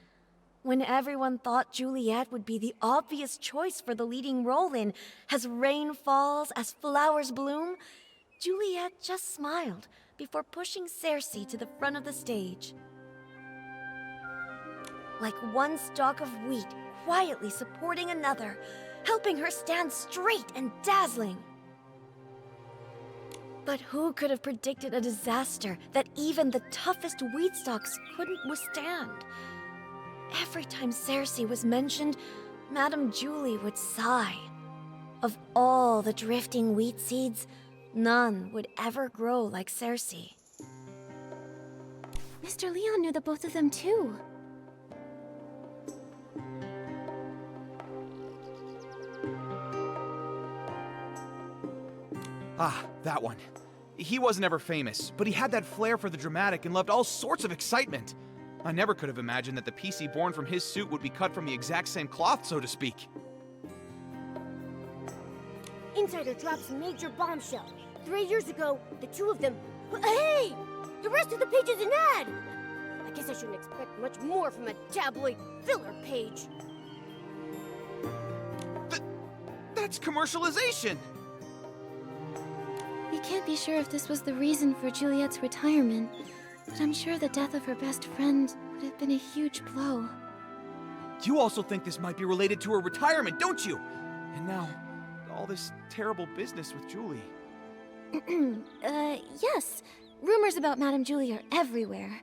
When everyone thought Juliet would be the obvious choice for the leading role in As Rain Falls, As Flowers Bloom, Juliet just smiled before pushing Cersei to the front of the stage. Like one stalk of wheat quietly supporting another, helping her stand straight and dazzling. But who could have predicted a disaster that even the toughest wheat stalks couldn't withstand? Every time Cersei was mentioned, Madame Julie would sigh. Of all the drifting wheat seeds, none would ever grow like Cersei. Mr. Leon knew the both of them too. Ah, that one. He wasn't ever famous, but he had that flair for the dramatic and loved all sorts of excitement. I never could have imagined that the PC born from his suit would be cut from the exact same cloth, so to speak. Insider drops a major bombshell. 3 years ago, the two of them... Hey! The rest of the page is an ad! I guess I shouldn't expect much more from a tabloid filler page. That's commercialization! We can't be sure if this was the reason for Juliet's retirement, but I'm sure the death of her best friend would have been a huge blow. You also think this might be related to her retirement, don't you? And now, all this terrible business with Julie. Yes. Rumors about Madame Julie are everywhere.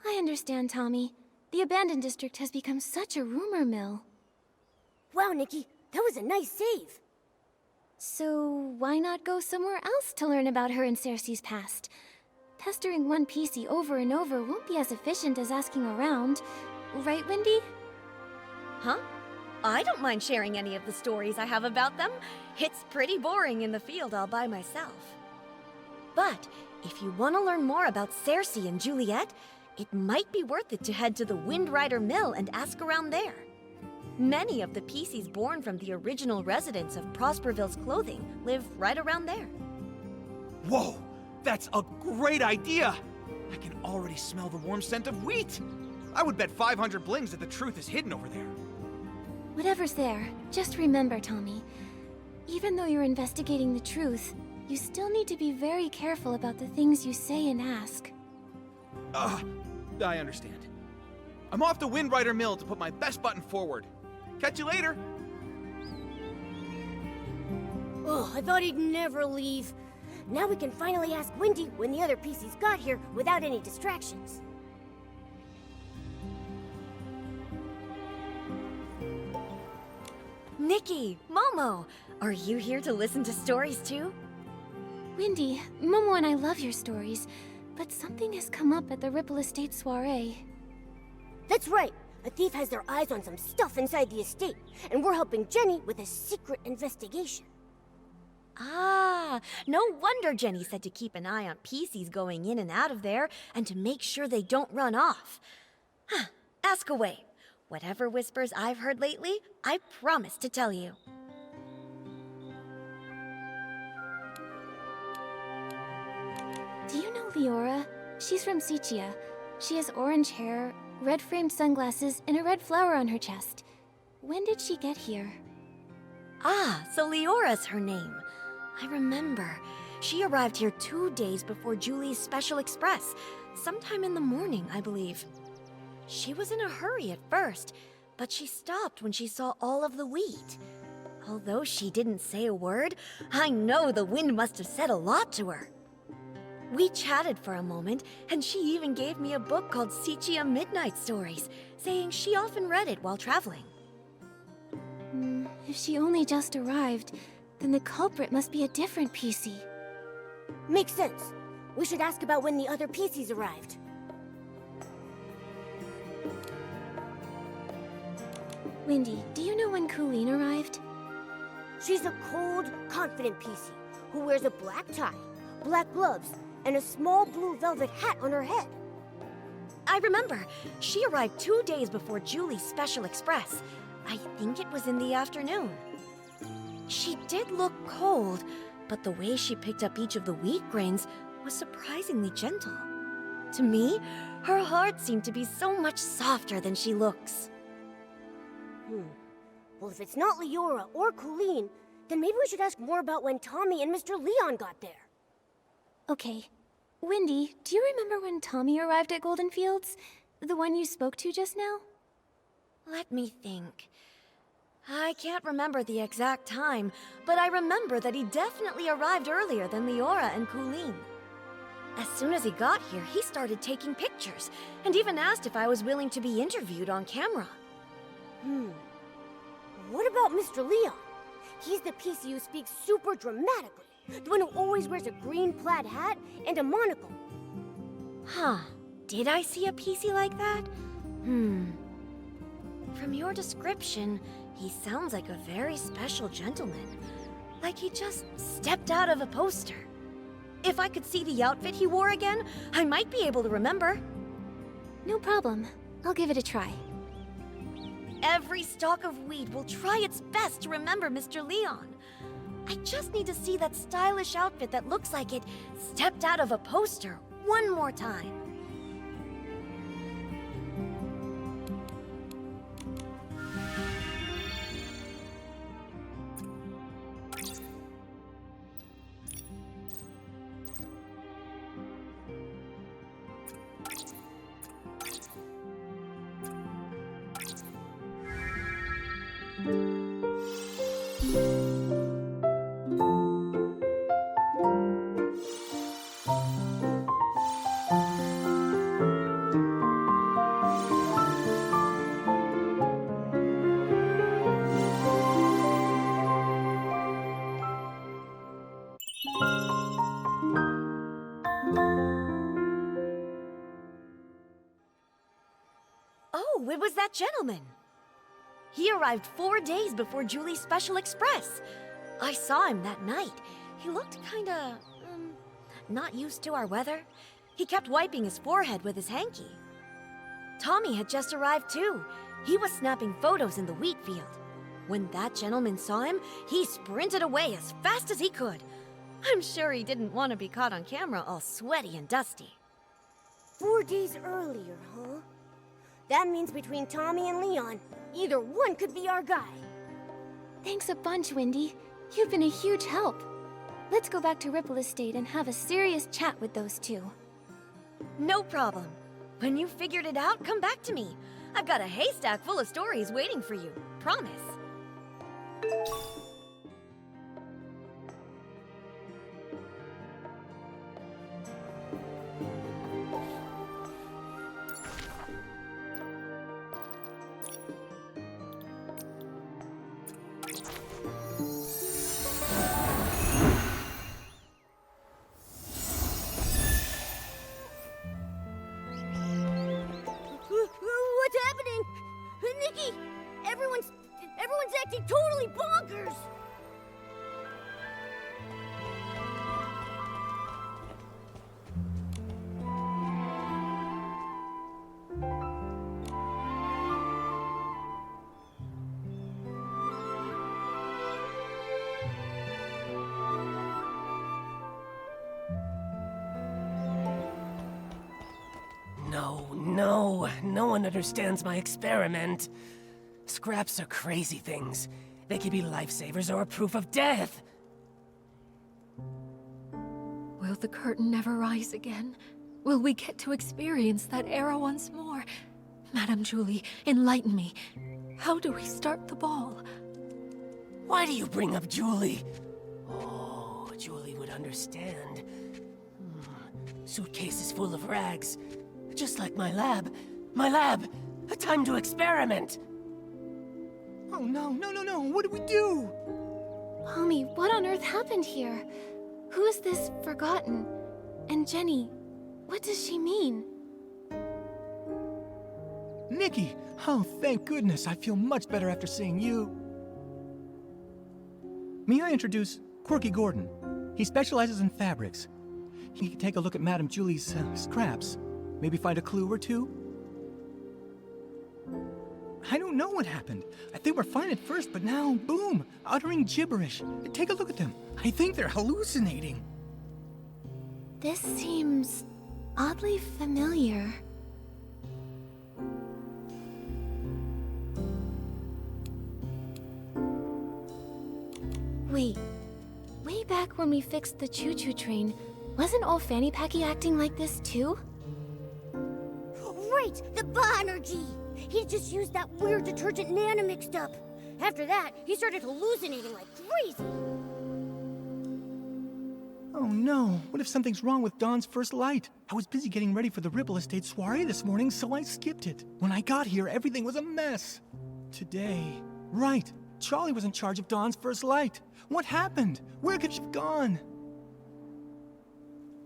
I understand, Tommy. The abandoned district has become such a rumor mill. Wow, Nikki, that was a nice save. So why not go somewhere else to learn about her and Cersei's past? Pestering one PC over and over won't be as efficient as asking around. Right, Wendy? Huh? I don't mind sharing any of the stories I have about them. It's pretty boring in the field all by myself. But if you want to learn more about Cersei and Juliet, it might be worth it to head to the Windrider Mill and ask around there. Many of the PCs born from the original residents of Prosperville's clothing live right around there. Whoa! That's a great idea! I can already smell the warm scent of wheat! I would bet 500 blings that the truth is hidden over there. Whatever's there, just remember, Tommy. Even though you're investigating the truth, you still need to be very careful about the things you say and ask. I understand. I'm off to Windrider Mill to put my best button forward. Catch you later! Oh, I thought he'd never leave. Now we can finally ask Wendy when the other PCs got here without any distractions. Nikki, Momo, are you here to listen to stories too? Wendy, Momo and I love your stories, but something has come up at the Ripple Estate soiree. That's right. A thief has their eyes on some stuff inside the estate, and we're helping Jenny with a secret investigation. Ah, no wonder Jenny said to keep an eye on PCs going in and out of there, and to make sure they don't run off. Huh, ask away. Whatever whispers I've heard lately, I promise to tell you. Do you know Leora? She's from Sichia. She has orange hair, red-framed sunglasses, and a red flower on her chest. When did she get here? Ah, so Leora's her name. I remember. She arrived here 2 days before Julie's special express, sometime in the morning, I believe. She was in a hurry at first, but she stopped when she saw all of the wheat. Although she didn't say a word, I know the wind must have said a lot to her. We chatted for a moment, and she even gave me a book called Sichia Midnight Stories, saying she often read it while traveling. If she only just arrived, then the culprit must be a different PC. Makes sense. We should ask about when the other PCs arrived. Wendy, do you know when Colleen arrived? She's a cold, confident PC who wears a black tie, black gloves, and a small blue velvet hat on her head. I remember. She arrived 2 days before Julie's special express. I think it was in the afternoon. She did look cold, but the way she picked up each of the wheat grains was surprisingly gentle. To me, her heart seemed to be so much softer than she looks. Well, if it's not Leora or Colleen, then maybe we should ask more about when Tommy and Mr. Leon got there. Okay. Wendy, do you remember when Tommy arrived at Golden Fields? The one you spoke to just now? Let me think. I can't remember the exact time, but I remember that he definitely arrived earlier than Leora and Colleen. As soon as he got here, he started taking pictures, and even asked if I was willing to be interviewed on camera. What about Mr. Leon? He's the PC who speaks super dramatically. The one who always wears a green plaid hat and a monocle. Huh. Did I see a PC like that? From your description, he sounds like a very special gentleman. Like he just stepped out of a poster. If I could see the outfit he wore again, I might be able to remember. No problem. I'll give it a try. Every stalk of wheat will try its best to remember Mr. Leon. I just need to see that stylish outfit that looks like it stepped out of a poster one more time. Oh, it was that gentleman. He arrived 4 days before Julie's Special Express. I saw him that night. He looked kinda, not used to our weather. He kept wiping his forehead with his hanky. Tommy had just arrived too. He was snapping photos in the wheat field. When that gentleman saw him, he sprinted away as fast as he could. I'm sure he didn't want to be caught on camera all sweaty and dusty. 4 days earlier, huh? That means between Tommy and Leon, either one could be our guy. Thanks a bunch, Wendy. You've been a huge help. Let's go back to Ripple Estate and have a serious chat with those two. No problem. When you figured it out, come back to me. I've got a haystack full of stories waiting for you. Promise. What's happening? Nikki! Everyone's acting totally bonkers! No one understands my experiment. Scraps are crazy things. They could be lifesavers or a proof of death. Will the curtain never rise again? Will we get to experience that era once more? Madame Julie, enlighten me. How do we start the ball? Why do you bring up Julie? Oh, Julie would understand. Suitcases full of rags. Just like my lab. My lab! A time to experiment! Oh no, what do we do? Homie, what on earth happened here? Who is this Forgotten? And Jenny, what does she mean? Nikki! Oh, thank goodness, I feel much better after seeing you. May I introduce Quirky Gordon? He specializes in fabrics. He can take a look at Madame Julie's scraps. Maybe find a clue or two? I don't know what happened. I think we're fine at first, but now, boom, uttering gibberish. Take a look at them. I think they're hallucinating. This seems oddly familiar. Wait, way back when we fixed the Choo-Choo train, wasn't old Fanny Packy acting like this too? Right, the Banerjee! He just used that weird detergent Nana mixed up. After that, he started hallucinating like crazy. Oh no, what if something's wrong with Dawn's first light? I was busy getting ready for the Ripple Estate soiree this morning, so I skipped it. When I got here, everything was a mess. Today... Right, Charlie was in charge of Dawn's first light. What happened? Where could she have gone?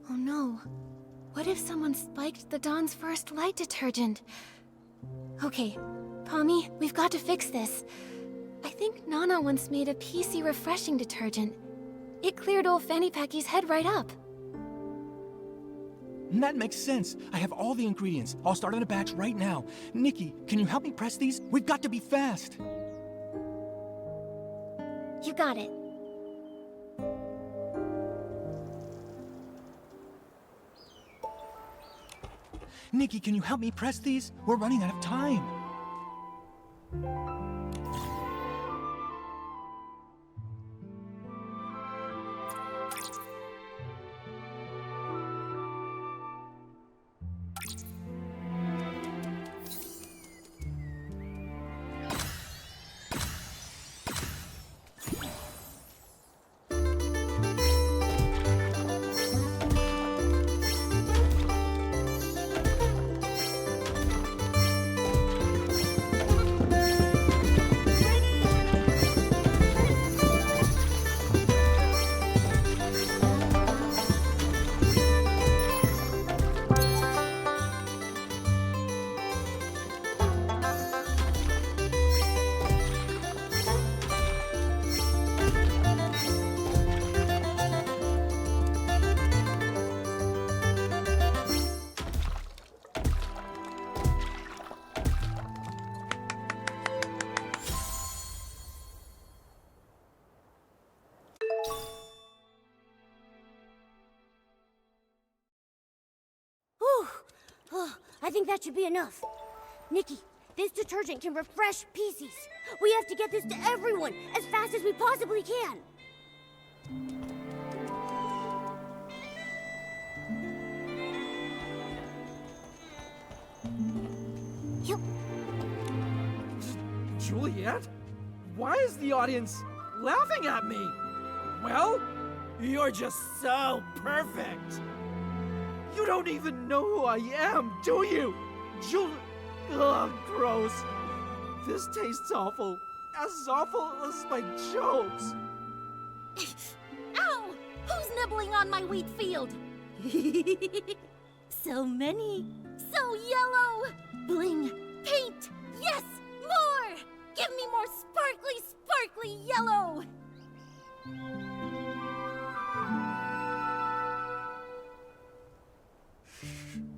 Oh no. What if someone spiked the Dawn's first light detergent? Okay, Pommy, we've got to fix this. I think Nana once made a PC refreshing detergent. It cleared old Fanny Packy's head right up. That makes sense. I have all the ingredients. I'll start on a batch right now. Nikki, can you help me press these? We've got to be fast. You got it. Nikki, can you help me press these? We're running out of time. I think that should be enough. Nikki, this detergent can refresh PCs. We have to get this to everyone as fast as we possibly can. Juliet? Why is the audience laughing at me? Well, you're just so perfect. You don't even know who I am, do you? Ugh, gross. This tastes awful. As awful as my jokes. Ow! Who's nibbling on my wheat field? So many. So yellow. Bling. Paint. Yes! More! Give me more sparkly, sparkly yellow!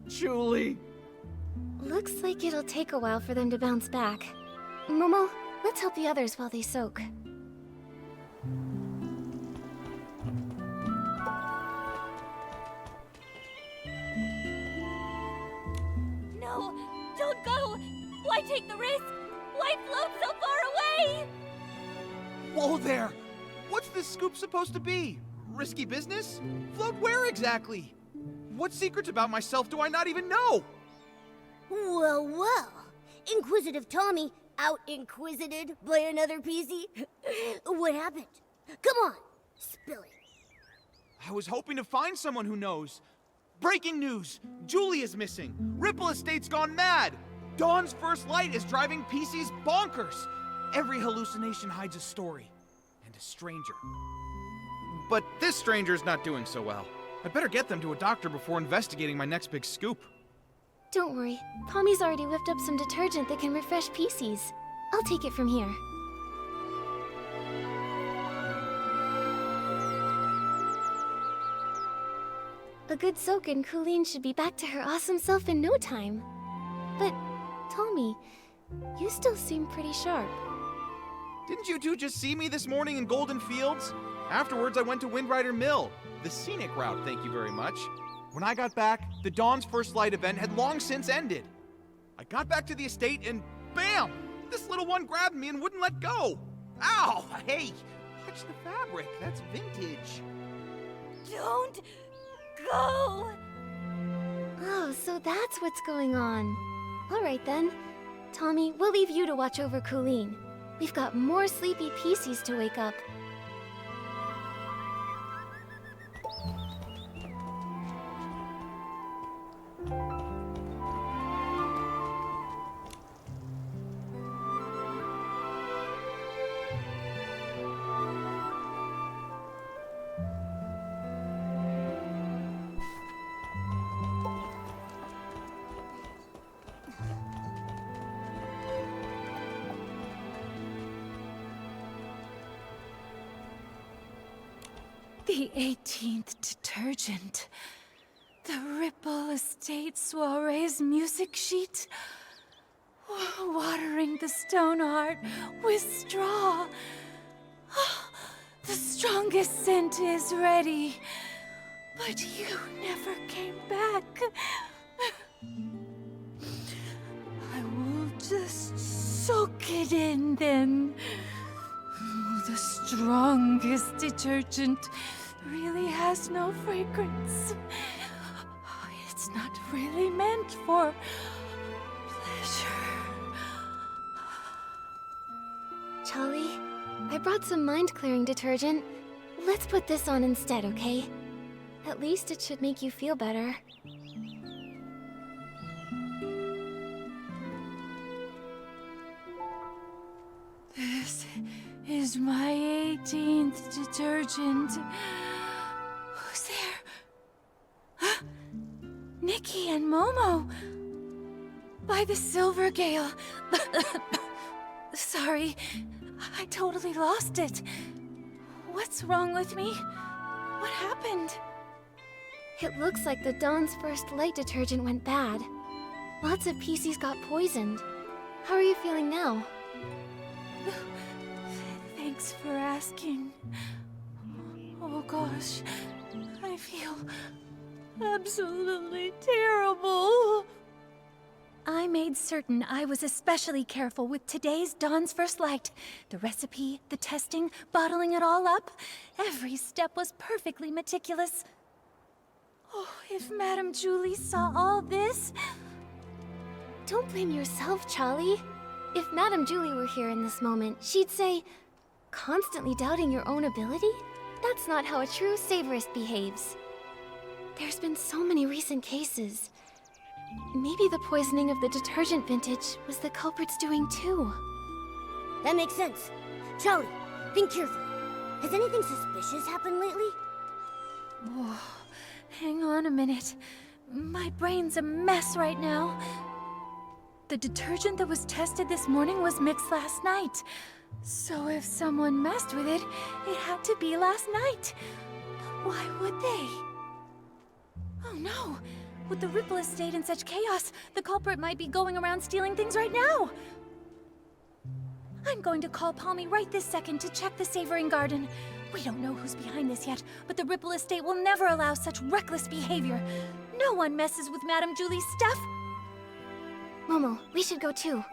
Julie! Looks like it'll take a while for them to bounce back. Momo, let's help the others while they soak. No, don't go! Why take the risk? Why float so far away? Whoa there! What's this scoop supposed to be? Risky business? Float where exactly? What secrets about myself do I not even know? Well, well. Inquisitive Tommy out-inquisited by another PC? What happened? Come on, spill it. I was hoping to find someone who knows. Breaking news! Julie is missing! Ripple Estate's gone mad! Dawn's first light is driving PCs bonkers! Every hallucination hides a story. And a stranger. But this stranger's not doing so well. I'd better get them to a doctor before investigating my next big scoop. Don't worry, Pommy's already whipped up some detergent that can refresh PCs. I'll take it from here. A good soak and Colleen should be back to her awesome self in no time. But, Tommy, you still seem pretty sharp. Didn't you two just see me this morning in Golden Fields? Afterwards, I went to Windrider Mill. The scenic route, thank you very much. When I got back, the Dawn's First Light event had long since ended. I got back to the estate and bam! This little one grabbed me and wouldn't let go. Ow! Hey, watch the fabric. That's vintage. Don't go! Oh, so that's what's going on. All right then. Tommy, we'll leave you to watch over Colleen. We've got more sleepy PCs to wake up. The 18th detergent. The Ripple Estate Soiree's music sheet. Watering the stone heart with straw. The strongest scent is ready. But you never came back. I will just soak it in then. The strongest detergent really has no fragrance. It's not really meant for pleasure. Charlie, I brought some mind-clearing detergent. Let's put this on instead, okay? At least it should make you feel better. This is my 18th detergent. Who's there? Huh? Nikki and Momo. By the Silver Gale. Sorry, I totally lost it. What's wrong with me? What happened? It looks like the Dawn's First Light detergent went bad. Lots of PCs got poisoned. How are you feeling now? Thanks for asking. Oh gosh, I feel absolutely terrible. I made certain I was especially careful with today's Dawn's First Light. The recipe, the testing, bottling it all up. Every step was perfectly meticulous. Oh, if Madame Julie saw all this... Don't blame yourself, Charlie. If Madame Julie were here in this moment, she'd say, constantly doubting your own ability? That's not how a true savorist behaves. There's been so many recent cases. Maybe the poisoning of the detergent vintage was the culprit's doing too. That makes sense. Charlie, think carefully. Has anything suspicious happened lately? Oh, hang on a minute. My brain's a mess right now. The detergent that was tested this morning was mixed last night. So if someone messed with it, it had to be last night. But why would they? Oh no! With the Ripple Estate in such chaos, the culprit might be going around stealing things right now. I'm going to call Palmy right this second to check the Savoring Garden. We don't know who's behind this yet, but the Ripple Estate will never allow such reckless behavior. No one messes with Madame Julie's stuff. Momo, we should go too.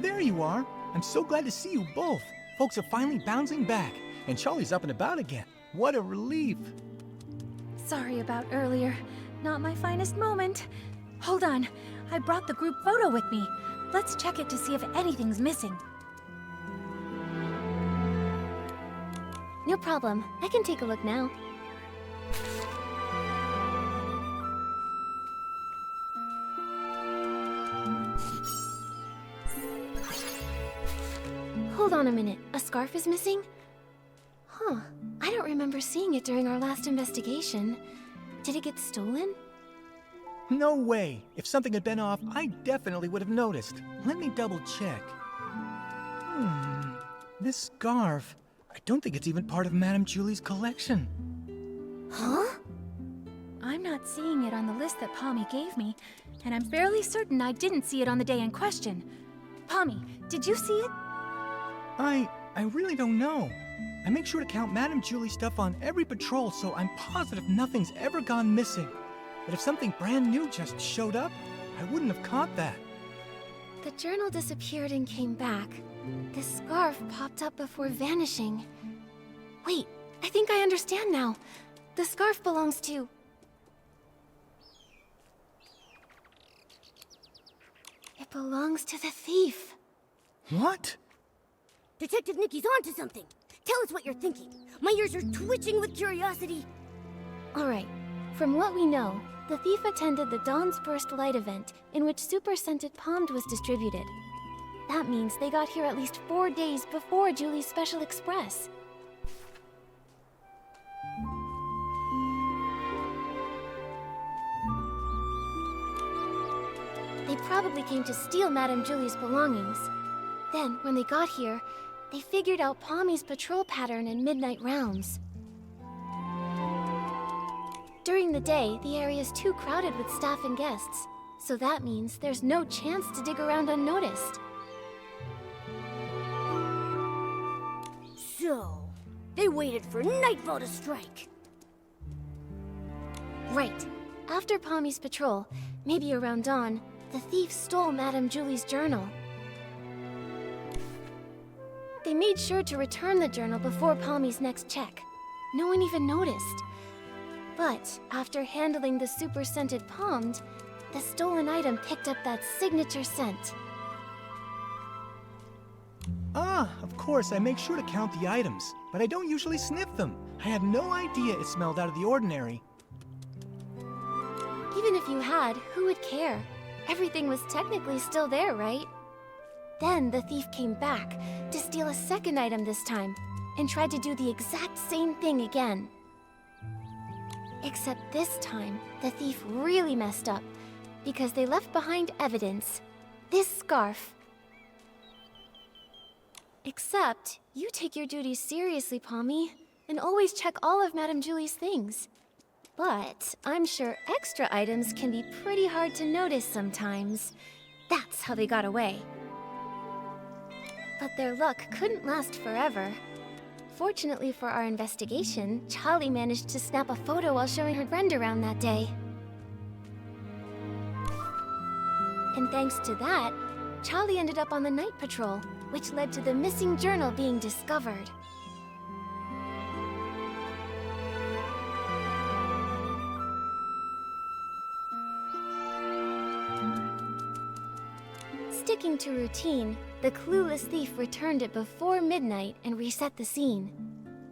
There you are. I'm so glad to see you both. Folks are finally bouncing back, and Charlie's up and about again. What a relief. Sorry about earlier. Not my finest moment. Hold on. I brought the group photo with me. Let's check it to see if anything's missing. No problem. I can take a look now. Hold on a minute. A scarf is missing? Huh. I don't remember seeing it during our last investigation. Did it get stolen? No way. If something had been off, I definitely would have noticed. Let me double check. This scarf. I don't think it's even part of Madame Julie's collection. Huh? I'm not seeing it on the list that Pommy gave me, and I'm fairly certain I didn't see it on the day in question. Pommy, did you see it? I really don't know. I make sure to count Madame Julie's stuff on every patrol, so I'm positive nothing's ever gone missing. But if something brand new just showed up, I wouldn't have caught that. The journal disappeared and came back. The scarf popped up before vanishing. Wait, I think I understand now. The scarf belongs to... It belongs to the thief. What? Detective Nikki's onto something. Tell us what you're thinking. My ears are twitching with curiosity. Alright, from what we know, the thief attended the Dawn's First Light event, in which Super Scented Pommed was distributed. That means they got here at least 4 days before Julie's Special Express. They probably came to steal Madame Julie's belongings. Then, when they got here, they figured out Pommy's patrol pattern and midnight rounds. During the day, the area is too crowded with staff and guests, so that means there's no chance to dig around unnoticed. So, they waited for nightfall to strike. Right. After Pommy's patrol, maybe around dawn, the thief stole Madame Julie's journal. They made sure to return the journal before Pommy's next check. No one even noticed. But after handling the super scented Pommed, the stolen item picked up that signature scent. Ah, of course, I make sure to count the items, but I don't usually sniff them. I had no idea it smelled out of the ordinary. Even if you had, who would care? Everything was technically still there, right? Then the thief came back to steal a second item this time, and tried to do the exact same thing again. Except this time, the thief really messed up, because they left behind evidence. This scarf. Except, you take your duties seriously, Pommy, and always check all of Madame Julie's things. But I'm sure extra items can be pretty hard to notice sometimes. That's how they got away. But their luck couldn't last forever. Fortunately for our investigation, Charlie managed to snap a photo while showing her friend around that day. And thanks to that, Charlie ended up on the night patrol, which led to the missing journal being discovered. Sticking to routine, the clueless thief returned it before midnight and reset the scene.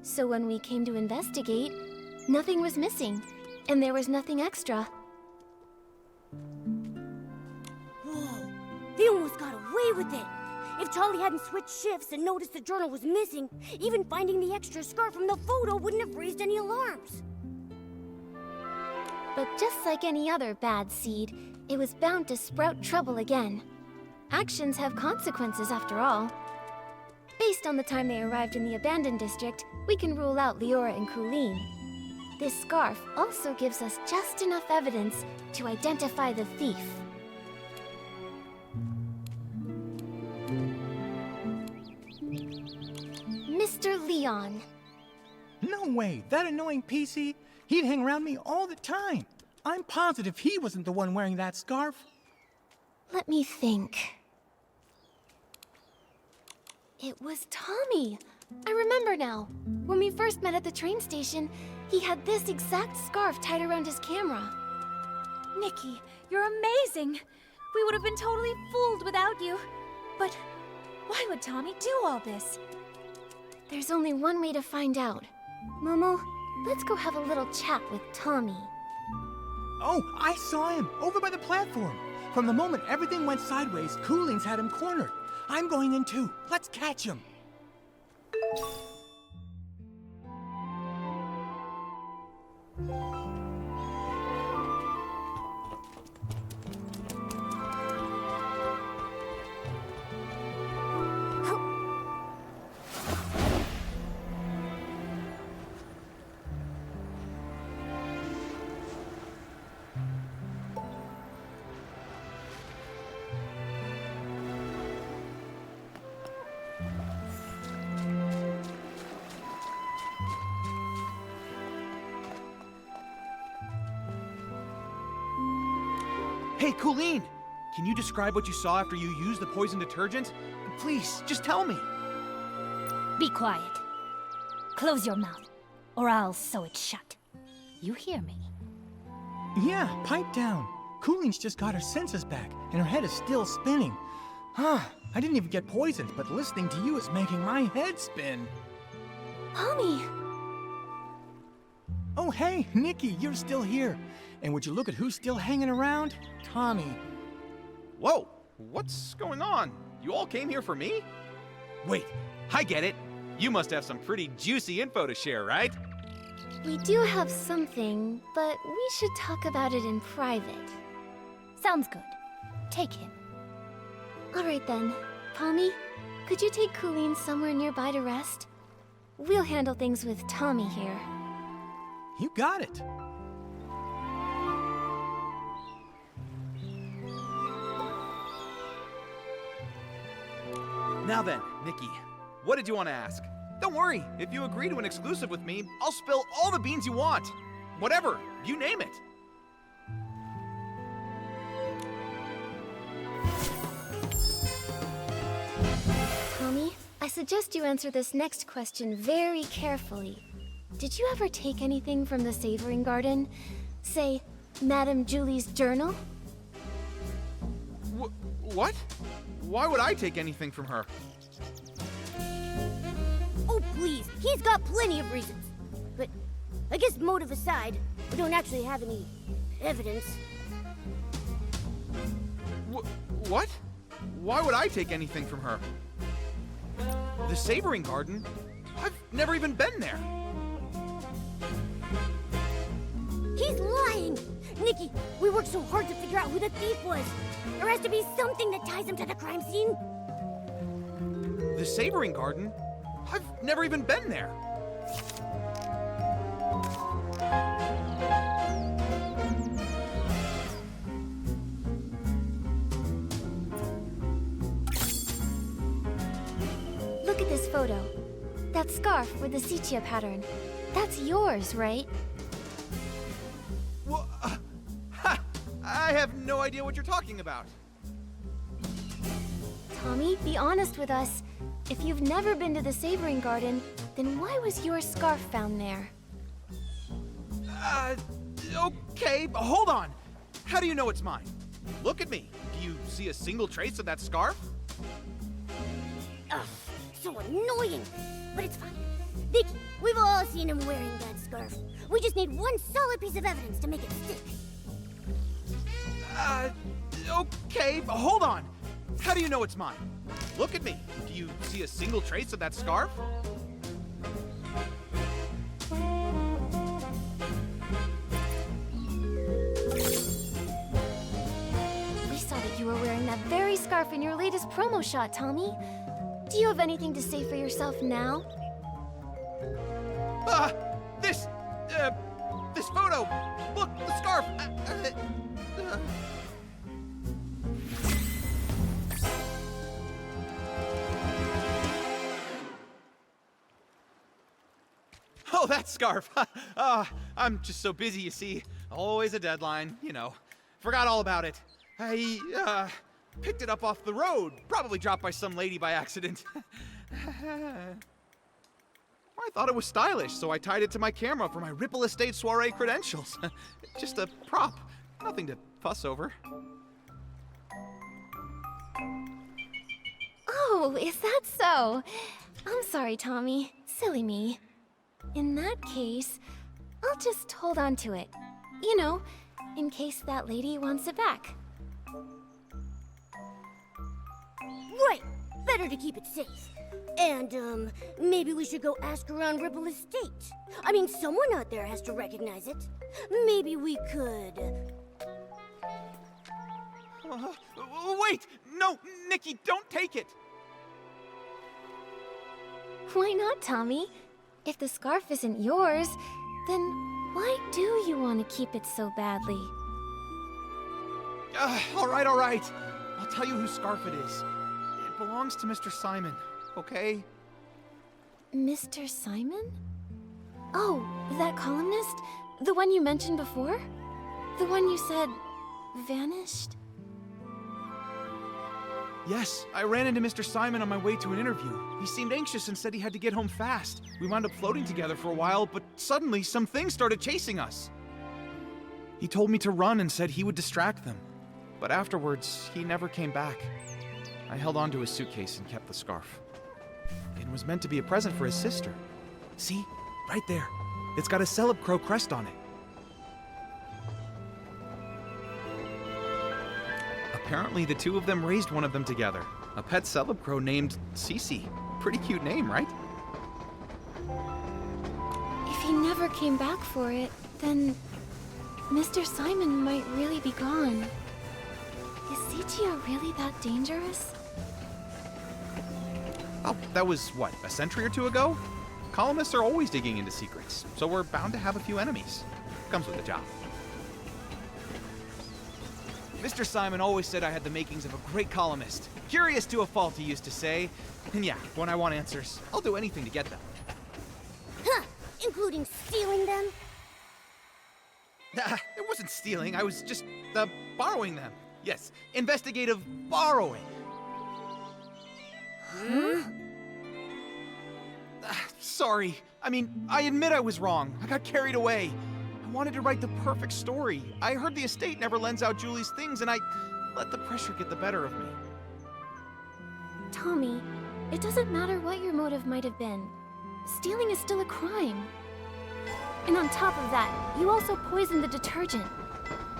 So when we came to investigate, nothing was missing, and there was nothing extra. Whoa, they almost got away with it. If Charlie hadn't switched shifts and noticed the journal was missing, even finding the extra scarf from the photo wouldn't have raised any alarms. But just like any other bad seed, it was bound to sprout trouble again. Actions have consequences after all. Based on the time they arrived in the abandoned district, we can rule out Leora and Colleen. This scarf also gives us just enough evidence to identify the thief. Mr. Leon. No way, that annoying PC? He'd hang around me all the time. I'm positive he wasn't the one wearing that scarf. Let me think. It was Tommy. I remember now. When we first met at the train station, he had this exact scarf tied around his camera. Nikki, you're amazing! We would have been totally fooled without you. But why would Tommy do all this? There's only one way to find out. Momo, let's go have a little chat with Tommy. Oh, I saw him, over by the platform. From the moment everything went sideways, Cooling's had him cornered. I'm going in too. Let's catch him. Hey, Colleen! Can you describe what you saw after you used the poison detergent? Please, just tell me. Be quiet. Close your mouth, or I'll sew it shut. You hear me? Yeah, pipe down. Cooleen's just got her senses back, and her head is still spinning. Huh, I didn't even get poisoned, but listening to you is making my head spin. Tommy! Oh, hey, Nikki, you're still here. And would you look at who's still hanging around? Tommy. Whoa, what's going on? You all came here for me? Wait, I get it. You must have some pretty juicy info to share, right? We do have something, but we should talk about it in private. Sounds good. Take him. Alright then. Palmy, could you take Colleen somewhere nearby to rest? We'll handle things with Tommy here. You got it. Now then, Nikki, what did you want to ask? Don't worry, if you agree to an exclusive with me, I'll spill all the beans you want. Whatever, you name it. Tommy, I suggest you answer this next question very carefully. Did you ever take anything from the Savoring Garden? Say, Madame Julie's journal? What? Why would I take anything from her? Oh, please. He's got plenty of reasons. But I guess motive aside, we don't actually have any evidence. What? Why would I take anything from her? The Savoring Garden? I've never even been there. He's lying! Nikki, we worked so hard to figure out who the thief was. There has to be something that ties him to the crime scene. The Savoring Garden? I've never even been there. Look at this photo. That scarf with the sepia pattern. That's yours, right? Well, I have no idea what you're talking about. Tommy, be honest with us. If you've never been to the Savoring Garden, then why was your scarf found there? Okay, but hold on. How do you know it's mine? Look at me. Do you see a single trace of that scarf? Ugh, so annoying. But it's fine. Nikki, we've all seen him wearing that scarf. We just need one solid piece of evidence to make it stick. Okay, but hold on. How do you know it's mine? Look at me. Do you see a single trace of that scarf? We saw that you were wearing that very scarf in your latest promo shot, Tommy. Do you have anything to say for yourself now? This photo. Look, the scarf. Oh, that scarf. I'm just so busy, you see. Always a deadline, you know. Forgot all about it. I picked it up off the road. Probably dropped by some lady by accident. I thought it was stylish, so I tied it to my camera for my Ripple Estate soiree credentials. Just a prop. Nothing to fuss over. Oh, is that so? I'm sorry, Tommy. Silly me. In that case, I'll just hold on to it. You know, in case that lady wants it back. Right! Better to keep it safe. And, maybe we should go ask around Ripple Estate. I mean, someone out there has to recognize it. Maybe we could... Wait! No, Nikki, don't take it! Why not, Tommy? If the scarf isn't yours, then why do you want to keep it so badly? All right. I'll tell you whose scarf it is. It belongs to Mr. Simon, okay? Mr. Simon? Oh, that columnist? The one you mentioned before? The one you said vanished? Yes, I ran into Mr. Simon on my way to an interview. He seemed anxious and said he had to get home fast. We wound up floating together for a while, but suddenly some things started chasing us. He told me to run and said he would distract them. But afterwards, he never came back. I held onto his suitcase and kept the scarf. It was meant to be a present for his sister. See? Right there. It's got a Celeb Crow crest on it. Apparently, the two of them raised one of them together. A pet Celeb Crow named Cece. Pretty cute name, right? If he never came back for it, then Mr. Simon might really be gone. Is Sichia really that dangerous? Oh, that was, what, a century or two ago? Columnists are always digging into secrets, so we're bound to have a few enemies. Comes with the job. Mr. Simon always said I had the makings of a great columnist. Curious to a fault, he used to say. And yeah, when I want answers, I'll do anything to get them. Huh! Including stealing them? It wasn't stealing, I was just, borrowing them. Yes, investigative borrowing. Huh? Sorry. I mean, I admit I was wrong. I got carried away. I wanted to write the perfect story. I heard the estate never lends out Julie's things, and I let the pressure get the better of me. Tommy, it doesn't matter what your motive might have been. Stealing is still a crime. And on top of that, you also poisoned the detergent.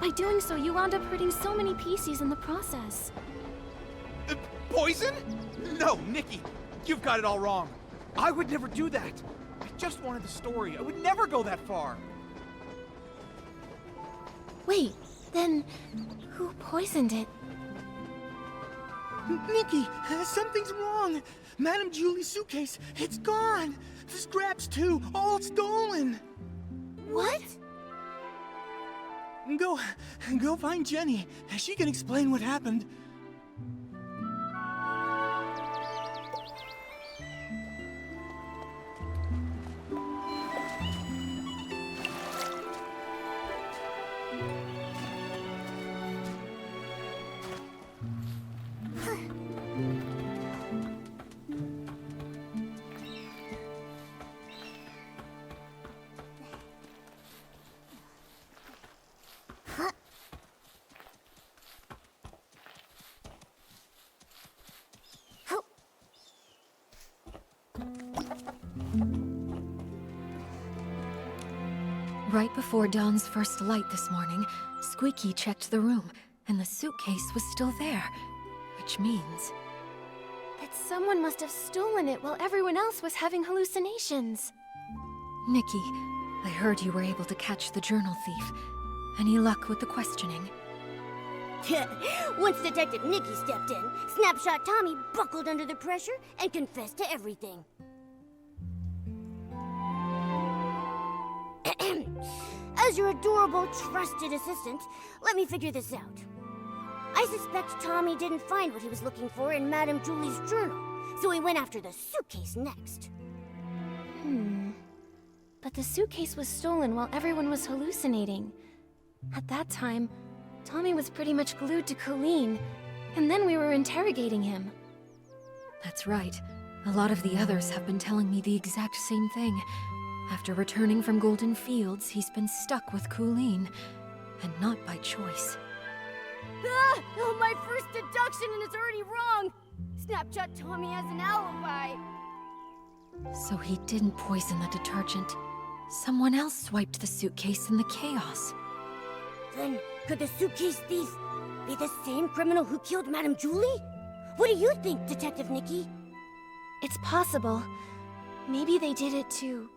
By doing so, you wound up hurting so many PCs in the process. Poison? No, Nikki, you've got it all wrong. I would never do that. I just wanted the story. I would never go that far. Wait, then who poisoned it? Nikki, something's wrong. Madame Julie's suitcase, it's gone. The scraps too, all stolen. What? Go find Jenny. She can explain what happened. Right before Dawn's first light this morning, Squeaky checked the room, and the suitcase was still there. Which means... that someone must have stolen it while everyone else was having hallucinations. Nikki, I heard you were able to catch the journal thief. Any luck with the questioning? Once Detective Nikki stepped in, Snapshot Tommy buckled under the pressure and confessed to everything. As your adorable, trusted assistant, let me figure this out. I suspect Tommy didn't find what he was looking for in Madame Julie's journal, so he went after the suitcase next. But the suitcase was stolen while everyone was hallucinating. At that time, Tommy was pretty much glued to Colleen, and then we were interrogating him. That's right. A lot of the others have been telling me the exact same thing. After returning from Golden Fields, he's been stuck with Colleen, and not by choice. Oh, my first deduction and it's already wrong! Snapshot Tommy has an alibi! So he didn't poison the detergent. Someone else swiped the suitcase in the chaos. Then, could the suitcase thief be the same criminal who killed Madame Julie? What do you think, Detective Nikki? It's possible. Maybe they did it too.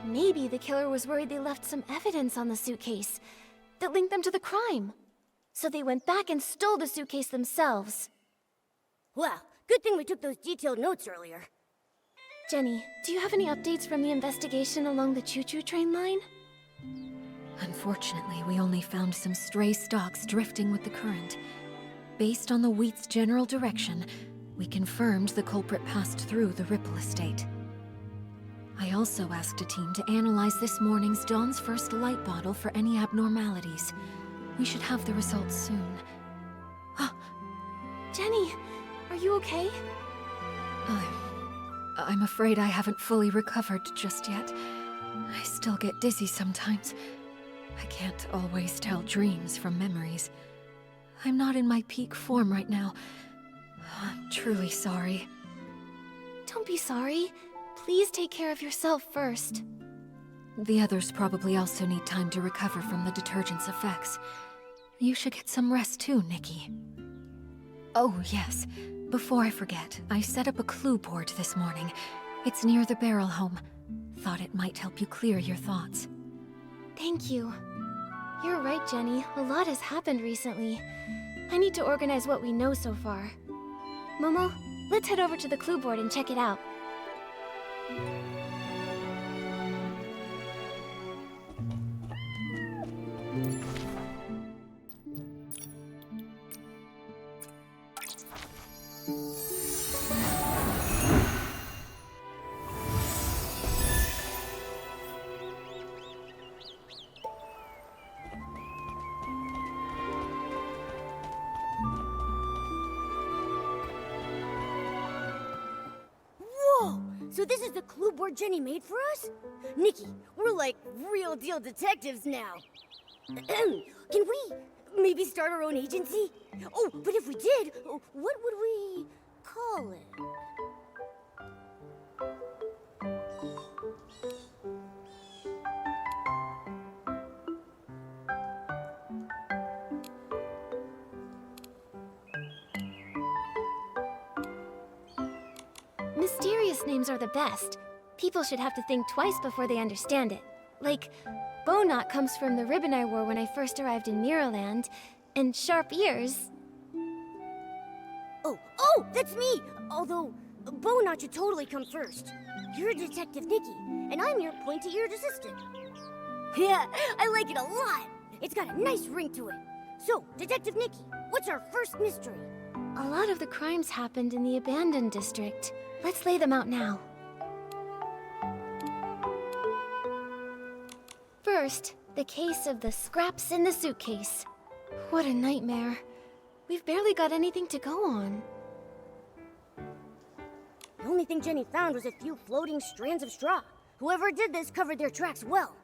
Maybe the killer was worried they left some evidence on the suitcase that linked them to the crime. So they went back and stole the suitcase themselves. Well, good thing we took those detailed notes earlier. Jenny, do you have any updates from the investigation along the Choo-Choo train line? Unfortunately, we only found some stray stalks drifting with the current. Based on the wheat's general direction, we confirmed the culprit passed through the Ripple estate. I also asked a team to analyze this morning's Dawn's First light bottle for any abnormalities. We should have the results soon. Jenny, are you okay? I'm afraid I haven't fully recovered just yet. I still get dizzy sometimes. I can't always tell dreams from memories. I'm not in my peak form right now. I'm truly sorry. Don't be sorry. Please take care of yourself first. The others probably also need time to recover from the detergent's effects. You should get some rest too, Nikki. Oh, yes. Before I forget, I set up a clue board this morning. It's near the barrel home. Thought it might help you clear your thoughts. Thank you. You're right, Jenny. A lot has happened recently. I need to organize what we know so far. Momo, let's head over to the clue board and check it out. So this is the clue board Jenny made for us? Nikki, we're like real deal detectives now. Can we maybe start our own agency? Oh, but if we did, what would we call it? Mysterious names are the best. People should have to think twice before they understand it. Like, Bowknot comes from the ribbon I wore when I first arrived in Mirrorland, and Sharp Ears... Oh, that's me! Although, Bowknot should totally come first. You're Detective Nikki, and I'm your pointy-eared assistant. Yeah, I like it a lot! It's got a nice ring to it. So, Detective Nikki, what's our first mystery? A lot of the crimes happened in the abandoned district. Let's lay them out now. First, the case of the scraps in the suitcase. What a nightmare. We've barely got anything to go on. The only thing Jenny found was a few floating strands of straw. Whoever did this covered their tracks well.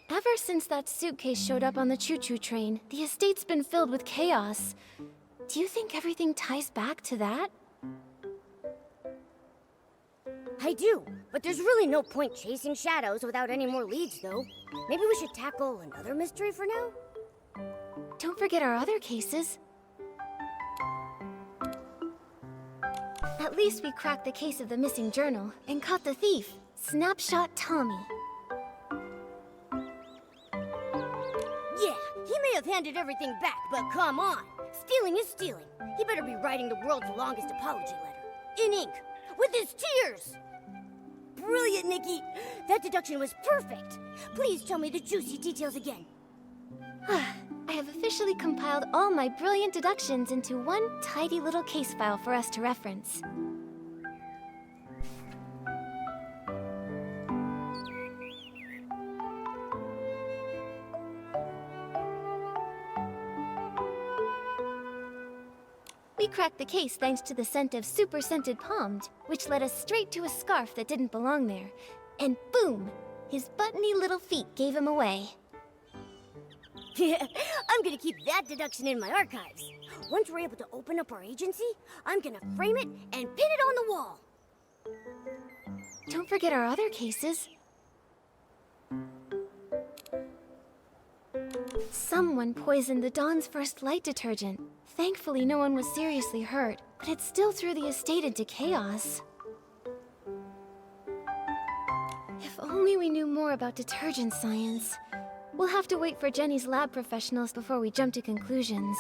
Ever since that suitcase showed up on the Choo-Choo train, the estate's been filled with chaos. Do you think everything ties back to that? I do, but there's really no point chasing shadows without any more leads, though. Maybe we should tackle another mystery for now? Don't forget our other cases. At least we cracked the case of the missing journal and caught the thief, Snapshot Tommy. Yeah, he may have handed everything back, but come on. Stealing is stealing. He better be writing the world's longest apology letter. In ink, with his tears! Brilliant, Nikki! That deduction was perfect! Please tell me the juicy details again. I have officially compiled all my brilliant deductions into one tidy little case file for us to reference. We cracked the case thanks to the scent of super scented Pommed, which led us straight to a scarf that didn't belong there. And boom! His buttony little feet gave him away. Yeah, I'm gonna keep that deduction in my archives. Once we're able to open up our agency, I'm gonna frame it and pin it on the wall. Don't forget our other cases. Someone poisoned the Dawn's First light detergent. Thankfully, no one was seriously hurt, but it still threw the estate into chaos. If only we knew more about detergent science. We'll have to wait for Jenny's lab professionals before we jump to conclusions.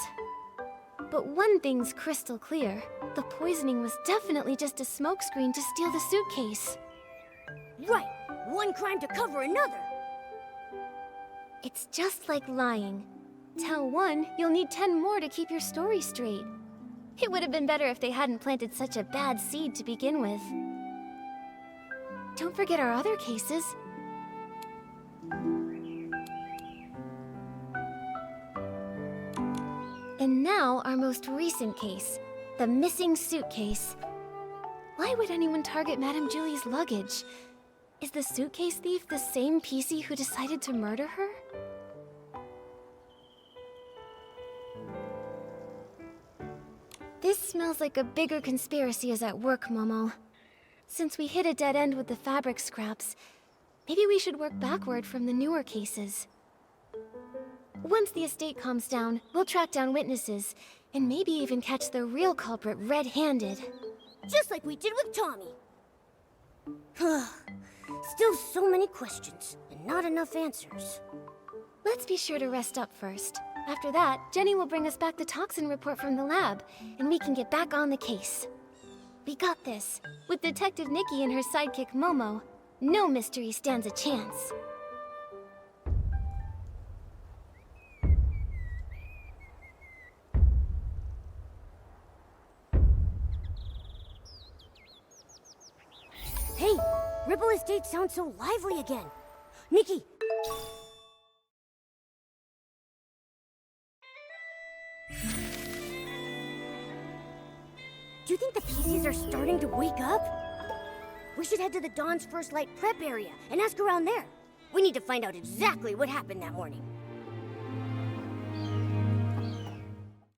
But one thing's crystal clear. The poisoning was definitely just a smokescreen to steal the suitcase. Right! One crime to cover another! It's just like lying. Tell one, you'll need 10 more to keep your story straight. It would have been better if they hadn't planted such a bad seed to begin with. don't forget our other cases. And now, our most recent case, the missing suitcase. Why would anyone target Madame Julie's luggage? Is the suitcase thief the same PC who decided to murder her? This smells like a bigger conspiracy is at work, Momo. Since we hit a dead end with the fabric scraps, maybe we should work backward from the newer cases. Once the estate calms down, we'll track down witnesses, and maybe even catch the real culprit red-handed. Just like we did with Tommy. Still so many questions, and not enough answers. Let's be sure to rest up first. After that, Jenny will bring us back the toxin report from the lab, and we can get back on the case. We got this. With Detective Nikki and her sidekick Momo, no mystery stands a chance. Hey, Ripple Estate sounds so lively again. Nikki! Do you think the PCs are starting to wake up? We should head to the Dawn's First Light prep area and ask around there. We need to find out exactly what happened that morning.